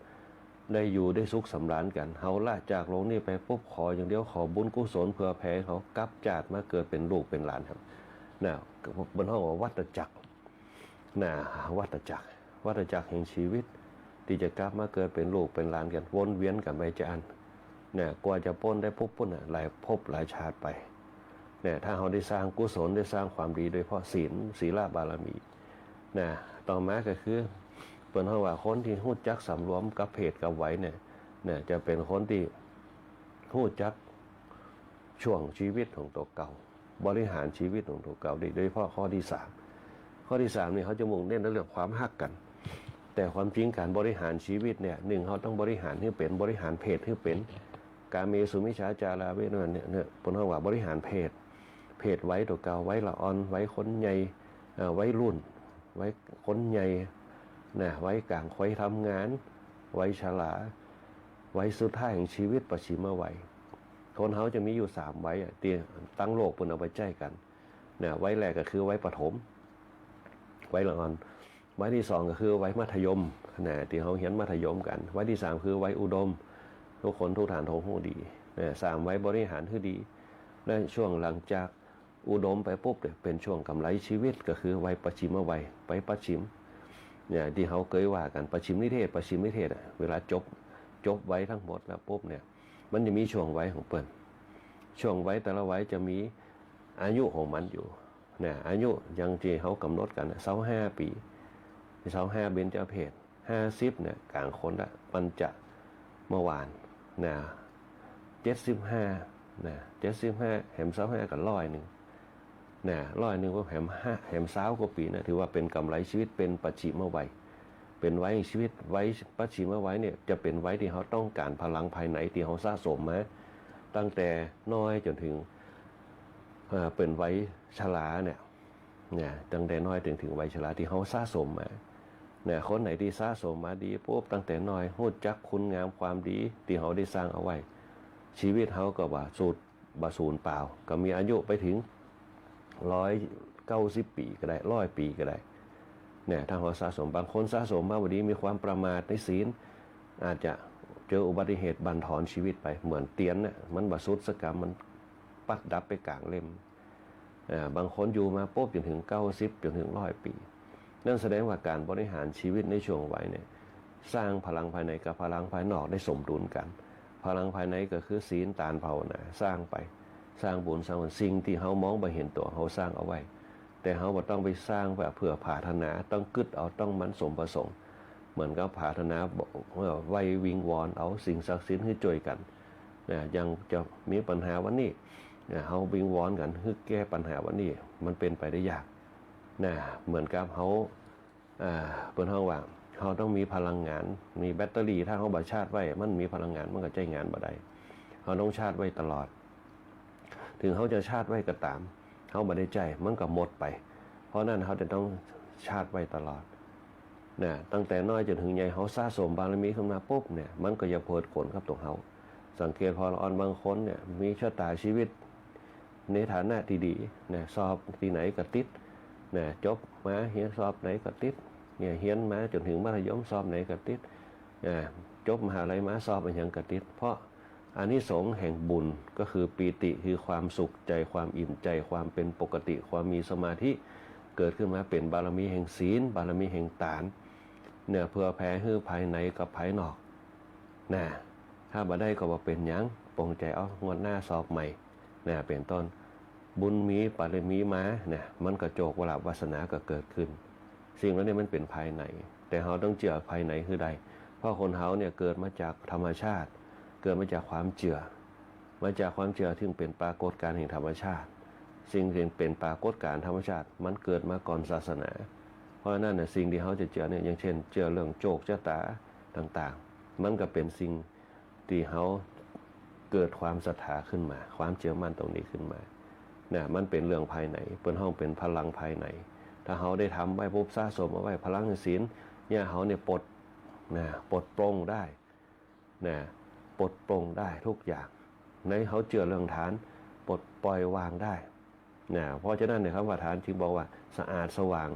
ได้อยู่ได้สุขสำราญกันเฮาละจากโลกนี้ไปปุ๊บขออย่างเดียวขอบุญกุศลเพื่อแผ่เขากลับจาดมาเกิดเป็นลูกเป็นหลานครับน่ะบนห้องว่าวัฏจักรน่ะวัฏจักรแห่งชีวิตที่จะกลับมาเกิดเป็นลูกเป็นหลานกันวนเวียนกันไปจานเนี่ยกว่าจะพ้นได้ปุ๊บปุ๊บน่ะหลายภพหลายชาติไปเนี่ยถ้าเราได้สร้างกุศลได้สร้างความดีโดยเพราะศีลบารมีนะต่อมาก็คือเปิ้นเฮาว่าคนที่ฮู้จักสำรวมกับเพศกับไหวเนี่ยจะเป็นคนที่ฮู้จักช่วงชีวิตของตัวเก่าบริหารชีวิตของตัวเก่าได้โดยเฉพาะข้อที่3นี่เขาจะมุ่งเน้นในเรื่องความฮักกันแต่ความจริงการบริหารชีวิตเนี่ย1เขาต้องบริหารให้เป็นบริหารเพศให้เป็นกาเมสุมิจฉาจาราเวทเนี่ยเปิ้นเฮาว่าบริหารเพศไว้ตัวเก่าไว้ละอ่อนไว้คนใหญ่ไว้รุ่นไว้คนใหญ่นะไว้กลางไว้ทำงานไว้ฉลาไว้สุดท้ายของชีวิตปัจฉิมวัยคนเฮาจะมีอยู่3ไว้ที่ตั้งโลกเปิ้นเอาไปใจกันนะไว้แรกก็คือไว้ประถมไว้ละอ่อนไว้ที่2ก็คือไว้มัธยมนะที่เฮาเรียนมัธยมกันไว้ที่3คือไว้อุดมทุกคนทุกฐานทงฮู้ดีนะ3ไว้บริหารคือดีและช่วงหลังจากอุดมไปปุ๊บเนี่ยเป็นช่วงกำไรชีวิตก็คือไว้ปัจฉิมวัยไปปัจฉิมเนี่ยที่เขาเคยว่ากันปัจฉิมนิเทศเวลาจบไว้ทั้งหมดแล้วปุ๊บเนี่ย มันจะมีช่วงวัยของเปิ้นช่วงวัยแต่ละวัยจะมีอายุของมันอยู่เนี่ยอายุอย่างที่เขากำหนดกัน25 ปี25เบญจเพส50เนี่ยกลางคนละมันจะเมื่อวานนะ75นะ75แหม25กับ100นึงนะ100นึงก็แหม20กว่าปีนะถือว่าเป็นกำไรชีวิตเป็นปัจฉิมวัยเป็นวัยชีวิตวัยปัจฉิมวัยเนี่ยจะเป็นวัยที่เขาต้องการพลังภายในที่เขาสะสมมาตั้งแต่น้อยจนถึงเป็นวัยชราเนี่ยตั้งแต่น้อยถึงวัยชราที่เขาสะสมมาเนี่ยคนไหนที่สะสมมาดีปุ๊บตั้งแต่น้อยรู้จักคุณงามความดีที่เขาได้สร้างเอาไว้ชีวิตเขาก็บ่สูญเปล่าก็มีอายุไปถึง190 ปีก็ได้100 ปีก็ได้เนี่ยถ้าเขาสะสมบางคนสะสมมาวันนี้มีความประมาทในศีลอาจจะเจออุบัติเหตุบั่นทอนชีวิตไปเหมือนเตียนเนี่ยมันบาสุดสกรรมมันปักดับไปกลางเล่มบางคนอยู่มาปุ๊บจนถึง90จนถึง100 ปีนั่นแสดงว่าการบริหารชีวิตในช่วงวัยเนี่ยสร้างพลังภายในกับพลังภายนอกได้สมดุลกันพลังภายในก็คือศีลทานภาวนาสร้างไปสร้างบุญสร้างสิ่งที่เขามองไปเห็นตัวเขาสร้างเอาไว้แต่เขาบ่ต้องไปสร้างแบบเพื่อผาถนาต้องกึดเอาต้องมันสมประสงค์เหมือนกับผาถนาไว้วิงวอนเอาสิ่งศักดิ์สิทธิ์ให้ช่วยกันยังจะมีปัญหาวันนี้เขาวิงวอนกันเพื่อแก้ปัญหาวันนี้มันเป็นไปได้ยากเหมือนกับเขาเป็นห้องว่าเขาต้องมีพลังงานมีแบตเตอรี่ถ้าเขาบ่ชาร์จไว้มันมีพลังงานมันก็ใช้งานบ่ได้เขาต้องชาร์จไว้ตลอดถึงเขาจะชาร์จไว้ก็ตามเขาบ่ได้ใจมันก็หมดไปเพราะนั้นเขาจะต้องชาร์จไว้ตลอดตั้งแต่น้อยจนถึงใหญ่เขาสะสมบารมีขึ้นมาปุ๊บเนี่ยมันก็จะเพิดผลกับตัวเขาสังเกตพอเราอ่อนบางคนเนี่ยมีชะตาชีวิตในฐานะที่ดีสอบที่ไหนก็ติดจบมาเรียนสอบไหนก็ติดเรียนมาจนถึงมัธยมสอบไหนก็ติดจบมหาลัยมาสอบอย่างก็ติดเพราะอานิสงส์แห่งบุญก็คือปีติคือความสุขใจความอิ่มใจความเป็นปกติความมีสมาธิเกิดขึ้นมาเป็นบารมีแห่งศีลบารมีแห่งตานเพื่อแผ่ให้ภายในกับภายนอกถ้าบ่ได้ก็บ่เป็นหยังปรงใจเอางวดหน้าสอบใหม่เป็นต้นบุญมีบารมีมามันก็โจกวลาภวาสนาก็เกิดขึ้นสิ่งนั้นเนี่ยมันเป็นภายในแต่เราต้องเจือภายในคือใดเพราะคนเราเนี่ยเกิดมาจากธรรมชาติเกิดมาจากความเจือมาจากความเจือที่เป็นปรากฏการณ์แห่งธรรมชาติสิ่งที่เป็นปรากฏการณ์ธรรมชาติมันเกิดมาก่อนศาสนาเพราะนั่นน่ะสิ่งที่เขาจะเจือเนี่ยอย่างเช่นเจือเรื่องโจกชะตาต่างๆมันก็เป็นสิ่งที่เขาเกิดความศรัทธาขึ้นมาความเชื่อมั่นตรงนี้ขึ้นมามันเป็นเรื่องภายในเป็นห้องเป็นพลังภายในถ้าเขาได้ทำไว้ปุ๊บสะสมเอาไว้พลังศีลเนี่ยเขาเนี่ยปลดปลงได้ปลดปลงได้ทุกอย่างในเขาเจือเรื่องฐานปลดปล่อยวางได้เพราะฉะนั้นเนี่ยคำว่าฐานจึงบอกว่าสะอาดสว่าง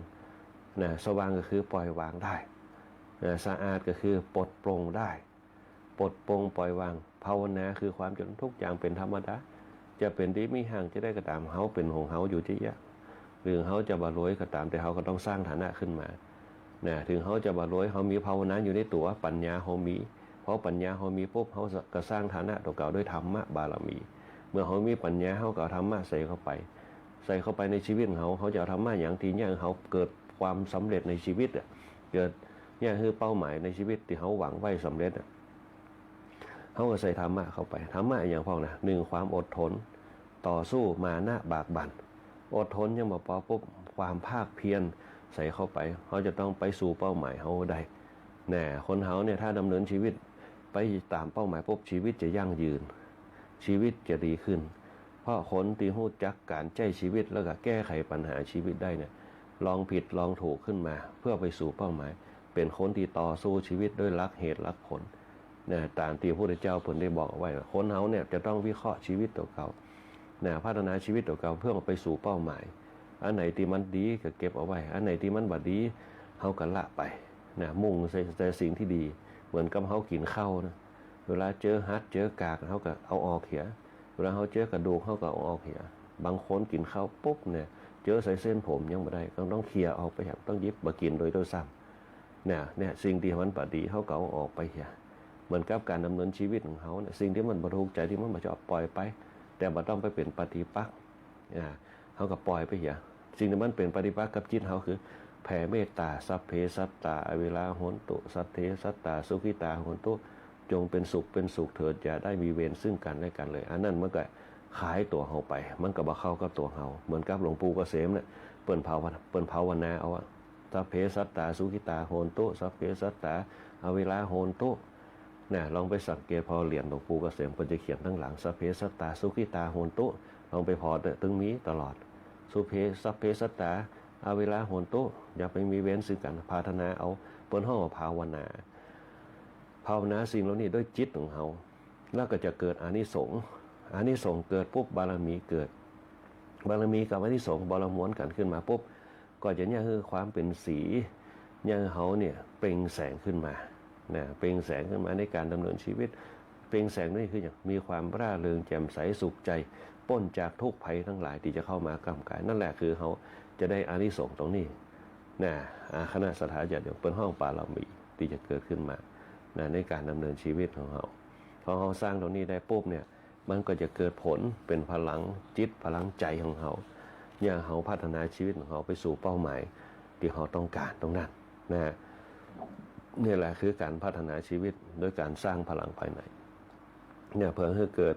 สว่างก็คือปล่อยวางได้สะอาดก็คือปลดปลงได้ปลดปลงปล่อยวางภาวนาคือความจนทุกอย่างเป็นธรรมดาจะเป็นดีไม่ห่างจะได้ก็ตามเขาเป็นของเขาอยู่ที่ยะหรือเขาจะบารวยก็ตามแต่เขาก็ต้องสร้างฐานะขึ้นมาถึงเขาจะบารวยเขามีภาวนาอยู่ในตัวปัญญาเขามีเพราะปัญญาเขามีปุ๊บเขาก็สร้างฐานะตัวเก่าด้วยธรรมะบารมีเมื่อเขามีปัญญาเขาก็ธรรมะใส่เข้าไปในชีวิตเขาจะธรรมะอย่างที่เนี่ยเขาเกิดความสำเร็จในชีวิตเกิดเนี่ยคือเป้าหมายในชีวิตที่เขาหวังไว้สำเร็จเขาก็ใส่ธรรมะเข้าไปธรรมะอย่างพวกนะ1ความอดทนต่อสู้มานะบากบั่นอดทนยังมาพอปุ๊บความภาคเพียรใส่เข้าไปเขาจะต้องไปสู่เป้าหมายเขาได้คนเขาเนี่ยถ้าดำเนินชีวิตไปตามเป้าหมายปุ๊บชีวิตจะยั่งยืนชีวิตจะดีขึ้นเพราะคนที่รู้จักการใช้ชีวิตแล้วก็แก้ไขปัญหาชีวิตได้เนี่ยลองผิดลองถูกขึ้นมาเพื่อไปสู่เป้าหมายเป็นคนที่ต่อสู้ชีวิตด้วยหลักเหตุหลักผลตามที่พระพุทธเจ้าเพิ่นได้บอกเอาไว้คนเฮาเนี่ยจะต้องวิเคราะห์ชีวิตตัวเขาพัฒนาชีวิตตัวเขาเพื่อไปสู่เป้าหมายอันไหนที่มันดีก็เก็บเอาไว้อันไหนที่มันบ่ดีเฮาก็ละไปมุ่งแต่สิ่งที่ดีเหมือนกับเฮากินข้าวนะเวลาเจอหัดเจอกากเฮาก็เอาออกเหียเวลาเฮาเจอกระดูกเฮาก็เอาออกเหียบางคนกินข้าวปุ๊บเนี่ยเจอใส่เส้นผมยังบ่ได้ก็ต้องเคลียร์ออกไปครับต้องยิบมากินโดยตัวซ้ำเนี่ยสิ่งที่มันบ่ดีเฮาก็เอาออกไปเหีย เหมือนกับการดำเนินชีวิตของเขาเนี่ยสิ่งที่มันบ่ถูกใจที่มันบ่ชอบปล่อยไปแต่บ่ต้องไปเป็นปฏิปักษ์เขาก็ปล่อยไปเหี้ยสิ่งที่มันเป็นปฏิปักษ์กับจิตเขาคือแผ่เมตตาสัพเพสัตตาอเวลาโหนตุสัตเทสัตตาสุขิตาโหนตุจงเป็นสุขเถิดอย่าได้มีเวรซึ่งกันและกันเลยอันนั้นมันก็ขายตัวเฮาไปมันก็บ่เข้ากับตัวเฮาเหมือนกับหลวงปู่เกษมเนี่ยเปิ้นภาวนาเอาอะสัพเพสัตตาสุขิตาโหนตุสัพเพสัตตาอเวลาโหนตุเนี่ยลองไปสังเกตพอเหรียญหลวงปู่เกษมเพิ่นจะเขียนทั้งหลังสัพเพสัตตาสุขิตาโหนตุลองไปพอตึงมีตลอดสัพเพสัตตาอเวลาโหนตุอย่าไปมีเว้นซึ่งกันภาวนาเอาเปิ้นฮ้องว่าภาวนาสิ่งเหล่านี้ด้วยจิตของเฮาแล้วก็จะเกิดอานิสงส์เกิดปุ๊บบารมีเกิดบารมีกับอานิสงส์บารม้วนกันขึ้นมาปุ๊บก็จะเนี่ยคือความเป็นสียังเฮาเนี่ยเปล่งแสงขึ้นมาเปล่งแสงขึ้นมาในการดำเนินชีวิตเปล่งแสงนี่คืออย่างมีความร่าเริงแจ่มใสสุขใจพ้นจากทุกภัยทั้งหลายที่จะเข้ามากำกายนั่นแหละคือเฮาจะได้อานิสงส์ตรงนี้คณะสถาญาติโยมเป็นห้องปารามีที่จะเกิดขึ้นมาในการดำเนินชีวิตของเฮาพอเฮาสร้างตรงนี้ได้ปุ๊บเนี่ยมันก็จะเกิดผลเป็นพลังจิตพลังใจของเฮาอย่างเฮาพัฒนาชีวิตของเฮาไปสู่เป้าหมายที่เฮาต้องการตรงนั้นนี่แหละคือการพัฒนาชีวิตโดยการสร้างพลังภายในเนี่ยเพื่อให้เกิด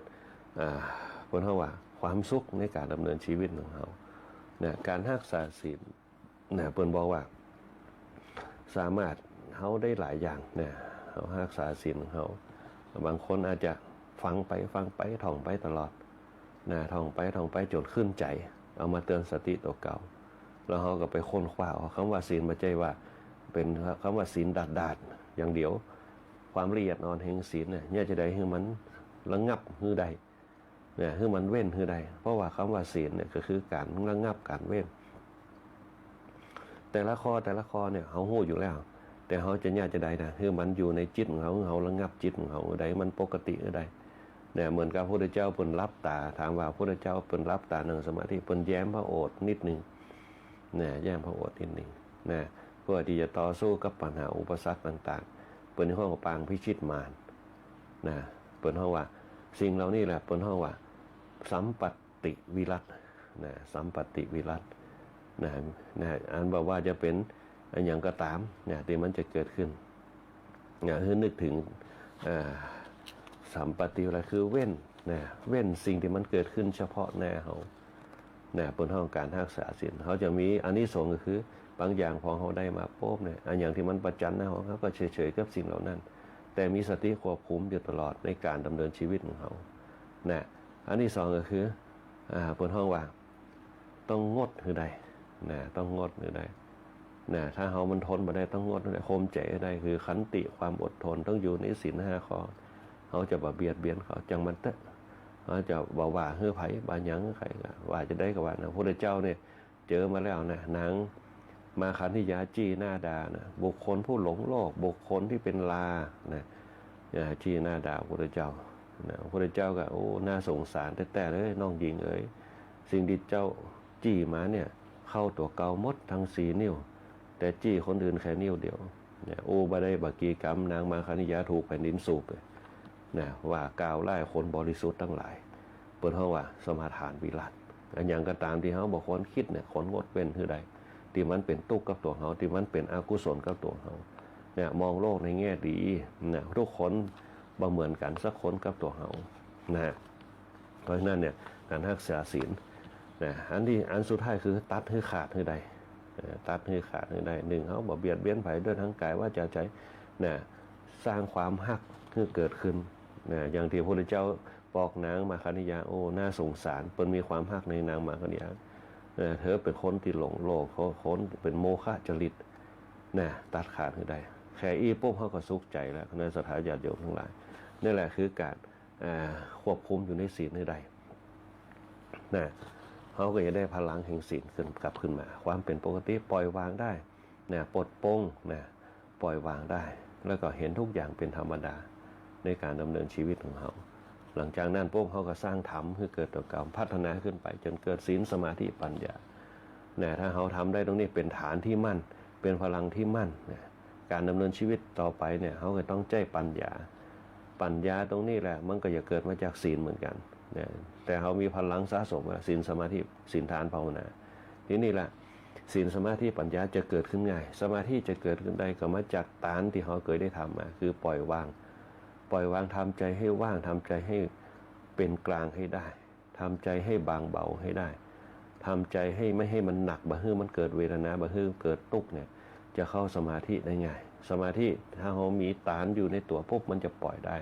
ผลว่าความสุขในการดำเนินชีวิตของเฮาการรักษาศีลเพิ่นบอกว่าสามารถเฮาได้หลายอย่างเฮารักษาศีลของเฮาบางคนอาจจะฟังไปท่องไปตลอดท่องไปจนขึ้นใจเอามาเตือนสติตัวเก่าแล้วเฮาก็ไปค้นคว้าคำว่าศีลบ่ใช่ว่าเป็นคำว่าศีลดาดอย่างเดียวความละเอียดอ่อนแห่งศีลเนี่ยจะได้ให้มันระงับฮือใดให้มันเว้นฮือใดเพราะว่าคำว่าศีลเนี่ยก็คือการระงับการเว้นแต่ละข้อเนี่ยเฮาฮู้อยู่แล้วแต่เฮาจะจะได้คือมันอยู่ในจิตของเฮาระงับจิตของเฮาใดมันปกติใดเหมือนกับพระพุทธเจ้าเพิ่นรับตาถามว่าพระพุทธเจ้าเพิ่นรับตานั่งสมาธิเพิ่นแย้มพระโอษฐ์นิดนึงแย้มพระโอษฐ์นิดนึงเพื่อที่จะต่อสู้กับปัญหาอุปสรรคต่างๆเปิ้นห้องปางพิชิตมารเปิ้นห้องว่าสิ่งเหล่านี้แหละเปิ้นห้องว่าสัมปัตติวิรัตสัมปัตติวิรัตอันบอกว่าจะเป็นอย่างก็ตามที่มันจะเกิดขึ้นคือนึกถึงสัมปัตติวิรัตคือเว้นสิ่งที่มันเกิดขึ้นเฉพาะหน้าเฮาเปิ้นห้องการรักษาศีลเฮาจะมีอานิสงส์ก็คือบางอย่างพอเขาได้มาปุ๊บอันอย่างที่มันประจันหน้าเขาก็เฉยๆกับสิ่งเหล่านั้นแต่มีสติควบคุมอยู่ตลอดในการดำเนินชีวิตของเขาอันที่สองก็คือเปิ้นห้องว่าต้องงดคือใดต้องงดคือใดถ้าเฮามันทนบ่ได้ต้องงดคือใดข่มใจได้คือขันติความอดทนต้องอยู่ในศีล5ข้อเฮาจะบ่เบียดเบียนเขาจังมันเตะเฮาจะบ่ว่าฮือไผบ่หยังใครว่าจะได้ก็ว่าพระพุทธเจ้าเนี่ยเจอมาแล้วนางมาคันธิยาจี้หน้าดาบุคคลผู้หลงโลกบุคคลที่เป็นลาจี้หน้าดาพระพุทธเจ้าพระพุทธเจ้าก็โอ้น่าสงสารแต่เลยน้องหญิงเอ๋ยสิ่งที่เจ้าจี้มาเนี่ยเข้าตัวเก่าหมดทั้ง4นิ้วแต่จี้คนอื่นแค่นิ้วเดียวโอ้บ่ได้บกีกรรมนางมาคันธิยาถูกแผ่นดินสูบเลยว่ากล่าวไล่คนบริสุทธิ์ทั้งหลายเปิดห้องว่าสมาทานวิรัติอันอย่างก็ตามที่เฮาบอกคนคิดคนงดเว้นคือใดที่มันเป็นทุกข์กับตัวเฮาที่มันเป็นอกุศลกับตัวเฮามองโลกในแง่ดีทุกคนบ่เหมือนกันสักคนกับตัวเฮาเพราะฉะนั้นเนี่ยการรักษาศีลอันสุดท้ายคือตัดให้ขาดให้ใดตัดให้ขาดให้ใดหนึ่งเฮาบ่เบียดเบียนไผด้วยทั้งกายว่าจะใจสร้างความฮักให้เกิดขึ้นอย่างที่พระพุทธเจ้าบอกนางมาคันธิยาโอ้น่าสงสารเปิ้นมีความฮักในนางมาคันธิยาเธอเป็นคนที่หลงโลกคนเป็นโมฆะจริตตัดขาดให้ได้แค่ปุ๊บเขาก็สุขใจแล้วในสถานญาติโยมทั้งหลายนี่แหละคือการควบคุมอยู่ในศีลให้ได้เขาก็จะได้พลังแห่งศีลกลับขึ้นมาความเป็นปกติปล่อยวางได้ปลดปลงปล่อยวางได้แล้วก็เห็นทุกอย่างเป็นธรรมดาในการดำเนินชีวิตของเขาหลังจากนั้นปุ๊บเขาก็สร้างธรรมให้เกิดตัวกรรมพัฒนาขึ้นไปจนเกิดศีลสมาธิปัญญาถ้าเขาทำได้ตรงนี้เป็นฐานที่มั่นเป็นพลังที่มั่นการดำเนินชีวิตต่อไปเขาก็ต้องใจปัญญา ปัญญาตรงนี้แหละมันก็จะเกิดมาจากศีลเหมือนกันนะแต่เขามีพลังสะสมศีลสมาธิศีลทานภาวนาทีนี้แหละศีลสมาธิปัญญาจะเกิดขึ้นง่ายสมาธิจะเกิดขึ้นได้ก็มาจากฐานที่เขาเคยได้ทำมาคือปล่อยวางทำใจให้ว่างทำใจให้เป็นกลางให้ได้ทำใจให้บางเบาให้ได้ทำใจให้ไม่ให้มันหนักบ่ฮื้อมันเกิดเวทนาบ่ฮื้อเกิดทุกข์เนี่ยจะเข้าสมาธิได้ง่ายสมาธิถ้าเขามีฐานอยู่ในตัวปุ๊บมันจะปล่อยได้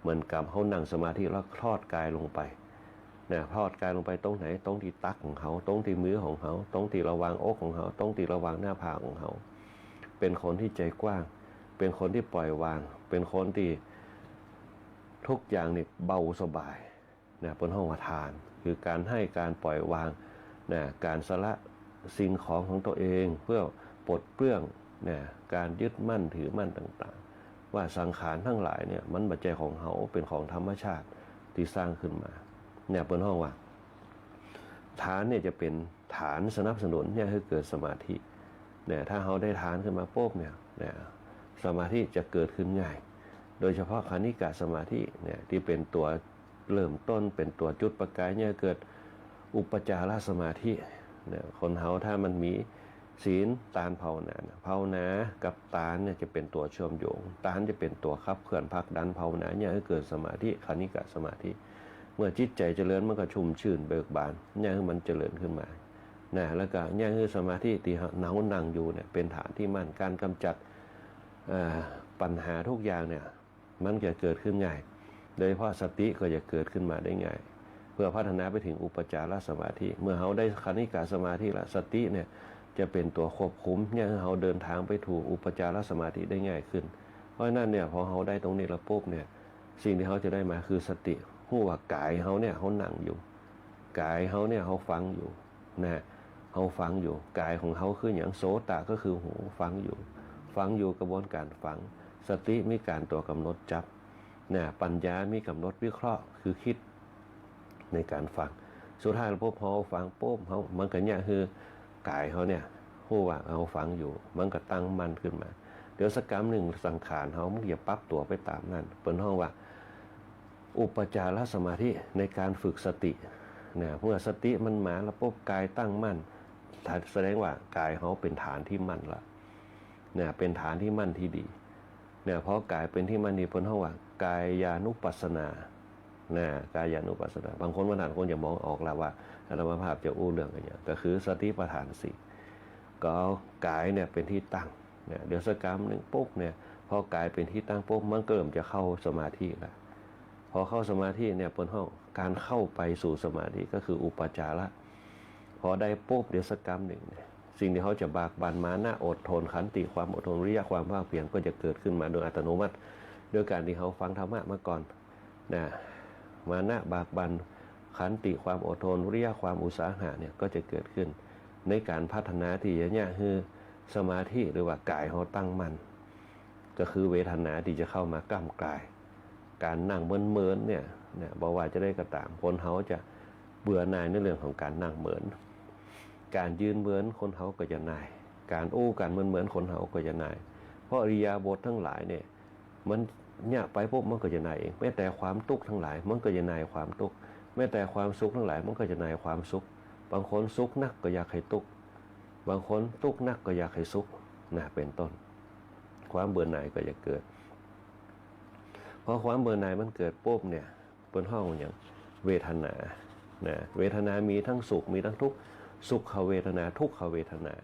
เหมือนกับเขานั่งสมาธิแล้วทอดกายลงไปเนี่ยทอดกายลงไปตรงไหนตรงที่ตักของเขาตรงที่มือของเขาตรงที่ระวางอกของเขาตรงที่ระวางหน้าผากของเขาเป็นคนที่ใจกว้างเป็นคนที่ปล่อยวางเป็นคนที่ทุกอย่างนี่เบาสบายนะเป็นห้องทานคือการให้การปล่อยวางนะการสละสิ่งของตัวเองเพื่อปลดเปลื้องนะการยึดมั่นถือมั่นต่างๆว่าสังขารทั้งหลายเนี่ยมันปัจจัยของเขาเป็นของธรรมชาติที่สร้างขึ้นมาเนี่ยเป็นห้องว่าฐานเนี่ยจะเป็นฐานสนับสนุนเนี่ยให้เกิดสมาธิเนี่ยถ้าเขาได้ฐานขึ้นมาปุ๊บเนี่ยสมาธิจะเกิดขึ้นง่ายโดยเฉพาะคณิกะสมาธิเนี่ยที่เป็นตัวเริ่มต้นเป็นตัวจุดประกายเนี่ยเกิดอุปจารสมาธิเนี่ยคนเฮาถ้ามันมีศีลตานภาวนากับตานเนี่ยจะเป็นตัวเชื่อมโยงตานจะเป็นตัวขับเคลื่อนผลักดันภาวนาเนี่ยให้เกิดสมาธิคณิกะสมาธิเมื่อจิตใจเจริญมันก็ชุ่มชื่นเบิกบานเนี่ยให้มันเจริญขึ้นมานะแล้วก็เนี่ยคือสมาธิที่เนานั่งอยู่เนี่ยเป็นฐานที่มั่นการกำจัดปัญหาทุกอย่างเนี่ยมันจะเกิดขึ้นง่ายโดยเฉพาะสติก็จะเกิดขึ้นมาได้ง่ายเพื่อพัฒนาไปถึงอุปจารสมาธิเมื่อเขาได้คณิกะสมาธิละสติเนี่ยจะเป็นตัวควบคุมเนี่ยเขาเดินทางไปถูกอุปจารสมาธิได้ง่ายขึ้นเพราะนั้นเนี่ยพอเขาได้ตรงนี้แล้วปุ๊บเนี่ยสิ่งที่เขาจะได้มาคือสติผู้ว่ากายเขาเนี่ยเขานั่งอยู่กายเขาเนี่ยเขาฟังอยู่นะเขาฟังอยู่กายของเขาคืออย่างโสตะก็คือหูฟังอยู่กระบวนการฟังสติมีการตัวกำหนดจับนะปัญญามีกำหนดวิเคราะห์คือคิดในการฟังสุดท้ายพวกเขาฟังปุ๊บเขามันก็เนี่ยคือกายเขาเนี่ยผู้ว่าเขาฟังอยู่มันก็ตั้งมั่นขึ้นมาเดี๋ยวสักกรรมหนึ่งสังขารเขามันจะปรับตัวไปตามนั้นเป็นห้องว่าอุปจารสมาธิในการฝึกสติเนี่ยเมื่อสติมันมาแล้วปุ๊บกายตั้งมั่นแสดงว่ากายเขาเป็นฐานที่มั่นละเนี่ยเป็นฐานที่มั่นที่ดีเนี่ยเพราะกายเป็นที่มั่นดีเป็นห้องว่ากายานุปัสสนานะกายานุปัสสนาบางคนบางท่านคนจะมองออกแล้วว่าอาตมาภาพจะอู้เรื่องกันอย่างก็คือสติปัฏฐานสี่ก็เอากายเนี่ยเป็นที่ตั้งเนี่ยเดี๋ยวสักกรรมหนึ่งปุ๊บเนี่ยพอกายเป็นที่ตั้งปุ๊บมันก็เริ่มจะเข้าสมาธิแล้วพอเข้าสมาธิเนี่ยบนห้องการเข้าไปสู่สมาธิก็คืออุปจาระพอได้ปุ๊บเดี๋ยวสักกรรมหนึ่งเนี่ยสิ่งที่เขาจะบากบั่นมานะอดทนขันติความอดทนวิริยะความภาคเพียรก็จะเกิดขึ้นมาโดยอัตโนมัติโดยการที่เขาฟังธรรมะมาก่อนนะมานะบากบั่นขันติความอดทนวิริยะความอุตสาหะเนี่ยก็จะเกิดขึ้นในการพัฒนาที่เนี่ยคือสมาธิหรือว่ากายเขาตั้งมั่นก็คือเวทนาที่จะเข้ามาก้ำกายการนั่งเมินเนี่ยบอกว่าจะได้กระตามคนเขาจะเบื่อหน่ายในเรื่องของการนั่งเหมือนการยืนเหมือนคนเขาก็จะหน่ายการอู้กันเหมือนคนเขาก็จะหน่ายเพราะอริยาบททั้งหลายเนี่ยมันเนี่ยไปปุ๊บมันก็จะหน่ายเองแม้แต่ความทุกข์ทั้งหลายมันก็จะหน่ายความทุกข์แม้แต่ความสุขทั้งหลายมันก็จะหน่ายความสุขบางคนสุขนักก็อยากให้ทุกข์บางคนทุกข์นักก็อยากให้สุขนะเป็นต้นความเบื่อหน่ายก็จะเกิดพอความเบื่อหน่ายมันเกิดปุ๊บเนี่ยบนห้องอย่างเวทนานะเวทนามีทั้งสุขมีทั้งทุกข์สุขเวทนาทุกขเวทนา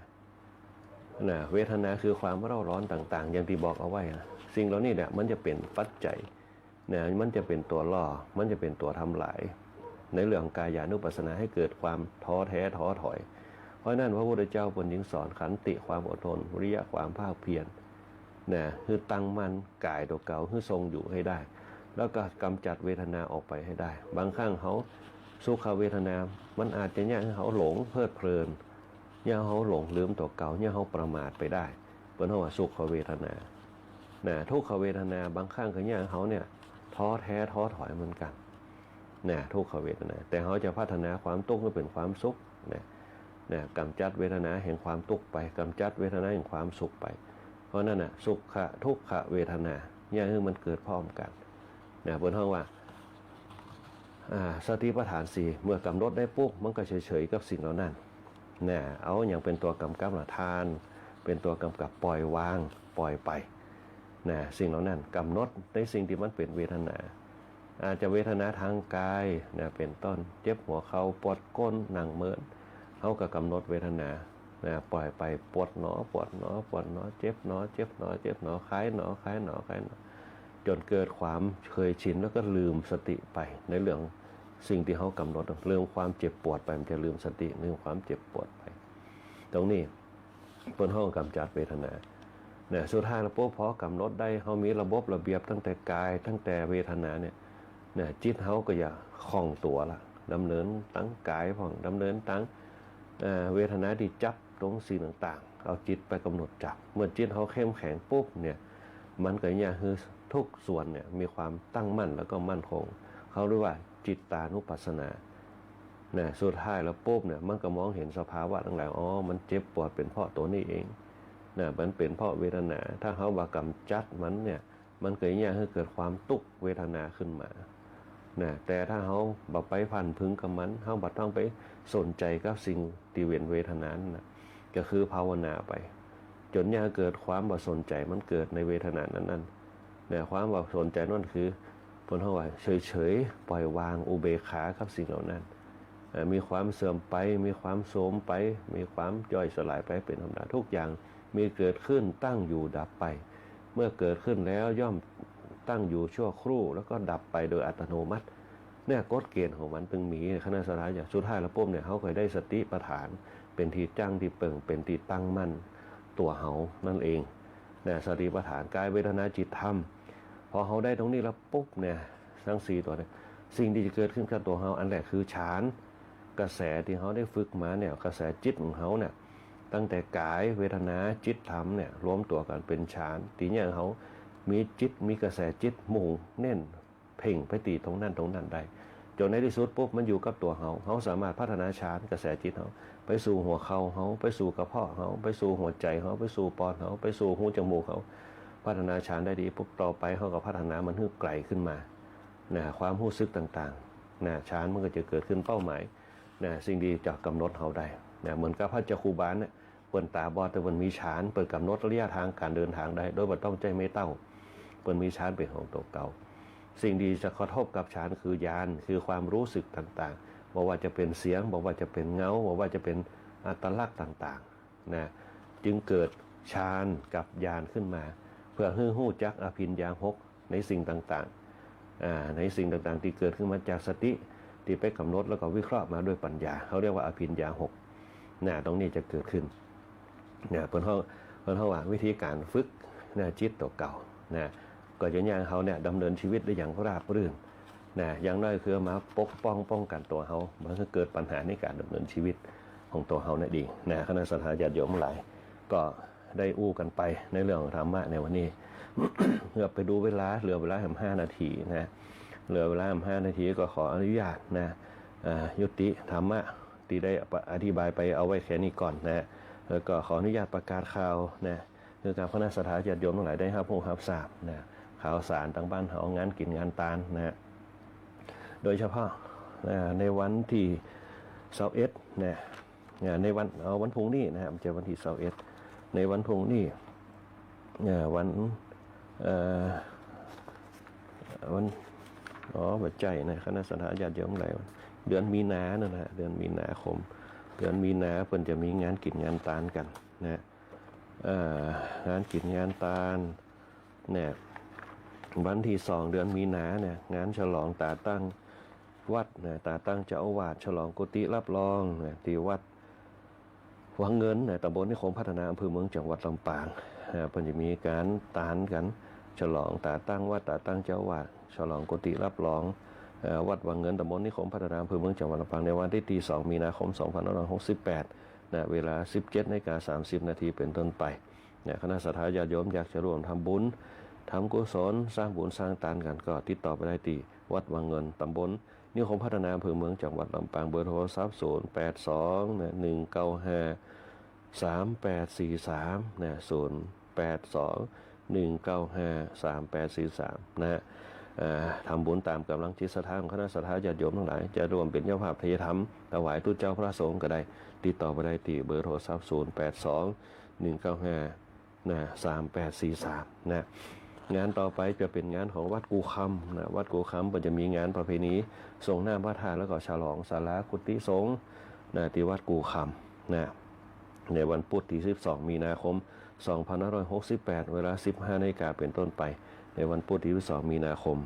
นะเวทนาคือความเร่าร้อนต่างๆอย่างที่บอกเอาไว้นะสิ่งเหล่านี้เนี่ยมันจะเป็นปัจจัยนะมันจะเป็นตัวล่อมันจะเป็นตัวทำลายในเรื่องกายานุปัสสนาให้เกิดความท้อแท้ท้อถอยเพราะนั้นพระพุทธเจ้าบนยิงสอนขันติความอดทนวิริยะความภาคเพียรนะคือตั้งมั่นกายตัวเก่าคือทรงอยู่ให้ได้แล้วก็กำจัดเวทนาออกไปให้ได้บางครั้งเขาสุขเวทนามันอาจจะเนี่ยเขาหลงเพลิดเพลินเนี่ยเขาหลงลืมตัวเก่าเนี่ยเขาประมาทไปได้เป็นเพราะว่าสุขเวทนานะทุกขเวทนาบางครั้งคือเนี่ยเขาเนี่ยท้อแท้ท้อถอยเหมือนกันนะทุกขเวทนาแต่เขาจะพัฒนาความทุกข์ให้เป็นความสุขนะกำจัดเวทนาแห่งความทุกข์ไปกำจัดเวทนาแห่งความสุขไปเพราะนั่นน่ะสุขะทุกขเวทนาเนี่ยคือมันเกิดพร้อมกัน เนี่ยเพิ่นห้องว่าสติปัฏฐานสี่เมื่อกำหนดได้ปุ๊บมันก็เฉยๆกับสิ่งเหล่านั้นเนี่ยเอาอย่างเป็นตัวกำกับทานเป็นตัวกำกับปล่อยวางปล่อยไปนะสิ่งเหล่านั้นกำหนดในสิ่งที่มันเป็นเวทนาอาจจะเวทนาทางกายนะเป็นต้นเจ็บหัวเข่าปวดก้นหนังเมินเขาก็กำหนดเวทนานะปล่อยไปปวดหนอปวดหนอปวดหนอเจ็บหนอเจ็บหนอเจ็บหนอคล้ายหนอคล้ายหนอคล้ายหนอจนเกิดความเคยชินแล้วก็ลืมสติไปในเรื่องสิ่งที่เขากำหนดเรื่องความเจ็บปวดไปมันจะลืมสติเรื่องความเจ็บปวดไปตรงนี้เป็นห้องกำจัดเวทนาเนี่ยสุดท้ายแล้วพอกำหนดได้เขามีระบบระเบียบตั้งแต่กายตั้งแต่เวทนาเนี่ยจิตเขาก็อย่าคล่องตัวละดำเนินตั้งกายผ่องดำเนินตั้งเวทนาที่จับตรงสิ่งต่างๆเอาจิตไปกำหนดจับเมื่อจิตเขาเข้มแข็งปุ๊บเนี่ยมันก็เนี่ยคือทุกส่วนเนี่ยมีความตั้งมั่นแล้วก็มั่นคงเขาเรียกว่าจิตตานุปัสสนาเนี่ยสุดท้ายแล้วปุ๊บเนี่ยมันก็มองเห็นสภาวะต่างๆอ๋อมันเจ็บปวดเป็นเพราะตัวนี้เองเนี่ยมันเป็นเพราะเวทนาถ้าเขาว่ากำจัดมันเนี่ยมันเกิดเนี่ยให้เกิดความทุกข์เวทนาขึ้นมานะแต่ถ้าเขาบ่ไปพันพึงกับมันเขาบ่ต้องไปสนใจกับสิ่งที่เวียนเวทนานะก็คือภาวนาไปจนเนี่ยเกิดความบ่สนใจมันเกิดในเวทนานั้นๆเนี่ยความบ่สนใจนั่นคือผลเขาว่าเฉยๆปล่อยวางอุเบกขากับสิ่งเหล่านั้นมีความเสื่อมไปมีความโทรมไปมีความย่อยสลายไปเป็นธรรมดาทุกอย่างมีเกิดขึ้นตั้งอยู่ดับไปเมื่อเกิดขึ้นแล้วย่อมตั้งอยู่ชั่วครู่แล้วก็ดับไปโดยอัตโนมัติเนี่ยกฎเกณฑ์ของมันตึงมีคณะสลายอย่างสุดท้ายแล้วปุ๊บเนี่ยเขาเคยได้สติปัฏฐานเป็นที่จังที่เปิ่งเป็นที่ตั้งมั่นตัวเขานั่นเองเนี่ยสติปัฏฐานกายเวทนาจิตธรรมพอเขาได้ตรงนี้แล้วปุ๊บเนี่ยทั้งสี่ตัวเนี่ยสิ่งที่จะเกิดขึ้นกับตัวเขาอันแรกคือฌานกระแสที่เขาได้ฝึกมาเนี่ยกระแสจิตของเขาเนี่ยตั้งแต่กายเวทนาจิตธรรมเนี่ยรวมตัวกันเป็นฌานทีนี้เขามีจิตมีกระแสจิตมุ่งเน้นเพ่งไปตีตรงนั้นได้จนในที่สุดปุ๊บมันอยู่กับตัวเขาสามารถพัฒนาฌานกระแสจิตเขาไปสู่หัวเข่าเขาไปสู่กระเพาะเขาไปสู่หัวใจเขาไปสู่ปอดเขาไปสู่หูจมูกเขาพัฒนาฌานได้ดีปุ๊บต่อไปเขาก็พัฒนามันให้ไกลขึ้นมาความรู้สึกต่างๆฌานมันก็จะเกิดขึ้นเป้าหมายสิ่งดีจะกำหนดเขาได้เหมือนกับพระจักขุบาลเนี่ยเปิดตาบอดแต่มันมีฌานเปิดกำหนดระยะทางการเดินทางได้โดยไม่ต้องใจไม่เต้าเปิดมีฌานเป็นของตัวเก่าสิ่งดีจะกระทบกับฌานคือญาณคือความรู้สึกต่างๆบอกว่าจะเป็นเสียงบอกว่าจะเป็นเงาบอกว่าจะเป็นอัตลักษณ์ต่างๆจึงเกิดฌานกับญาณขึ้นมาเพื่อให้รู้จักอภิญญาหกในสิ่งต่างๆในสิ่งต่างๆที่เกิดขึ้นมาจากสติที่ไปกำหนดแล้วก็วิเคราะห์มาด้วยปัญญาเขาเรียกว่าอภิญญาหกตรงนี้จะเกิดขึ้นเพิ่นเขาว่าวิธีการฝึกจิตตัวเก่าก็จะย่างเขาดำเนินชีวิตได้อย่างราบรื่นอย่างน้อยคือมาปกป้องกันตัวเขามันก็เกิดปัญหาในการดำเนินชีวิตของตัวเขาดีคณะสัตยาญาติโยมหลายก็ได้อู้กันไปในเรื่องของธรรมะในวันนี้ เพื่อไปดูเวลาเหลือเวลา5 นาทีเหลือเวลา5 นาทีก็ขออนุญาตยุติธรรมะที่ได้อธิบายไปเอาไว้แค่นี้ก่อนแล้วก็ขออนุญาตประกาศข่าวคือการคณะสัตยาญาติโยมทั้งหลายได้รับรู้รับทราบข่าวสารต่างบ้านเฮางานกินงานตาลโดยเฉพาะในวันที่21ในวันพรุ่งนี้มันจะวันที่21ในวันพรุ่งนี้วันบัดใจคณะสัตยาญาติโยมหลายเดือนมีนาเดือนมีนาคมเดือนมีนาเพิ่นจะมีงานกินงานตาลกันงานกินงานตาลวันที่2 เดือนมีนางานฉลองตาตั้งวัดตาตั้งเจ้าอาวาสฉลองกุฏิรับรองที่วัดวังเงินตำบลนิคมพัฒนาอำเภอเมืองจังหวัดลำปางเพิ่นจะมีการตาลกันฉลองตาตั้งวัดตาตั้งเจ้าอาวาสฉลองกุฏิรับรองวัดวังเงินตำบลนิคมพัฒนาอำเภอเมืองจังหวัดลำปางในวันที่2 มีนาคม 2568เวลา 17:30 นาทีเป็นต้นไปคณะสัตยาญาติโยมอยากจะร่วมทำบุญทำกุศลสร้างบุญสร้างทานกันก็ติดต่อไปได้ที่วัดวังเงินตำบลนิคมพัฒนาอำเภอเมืองจังหวัดลำปางเบอร์โทรศัพท์082-195-3843 082-195-3843 ทำบุญตามกำลังจิตศรัทธาของคณะศรัทธาญาติโยมทั้งหลายจะรวมเป็นเจ้าภาพทายธรรมถวายตุเจ้าพระสงฆ์ก็ได้ติดต่อไปได้ที่เบอร์โทรศัพท์0821953843นะงานต่อไปจะเป็นงานของวัดกูคำนะวัดกูคำก็จะมีงานประเพณีส่งน้ำพระธาตุแล้วก็ฉลองศาลากุฏิสงฆ์นะที่วัดกูคำนะในวันพุธที่12มีนาคม2568เวลา 15 นาฬิกาเป็นต้นไปในวันพุธที่2มีนาคม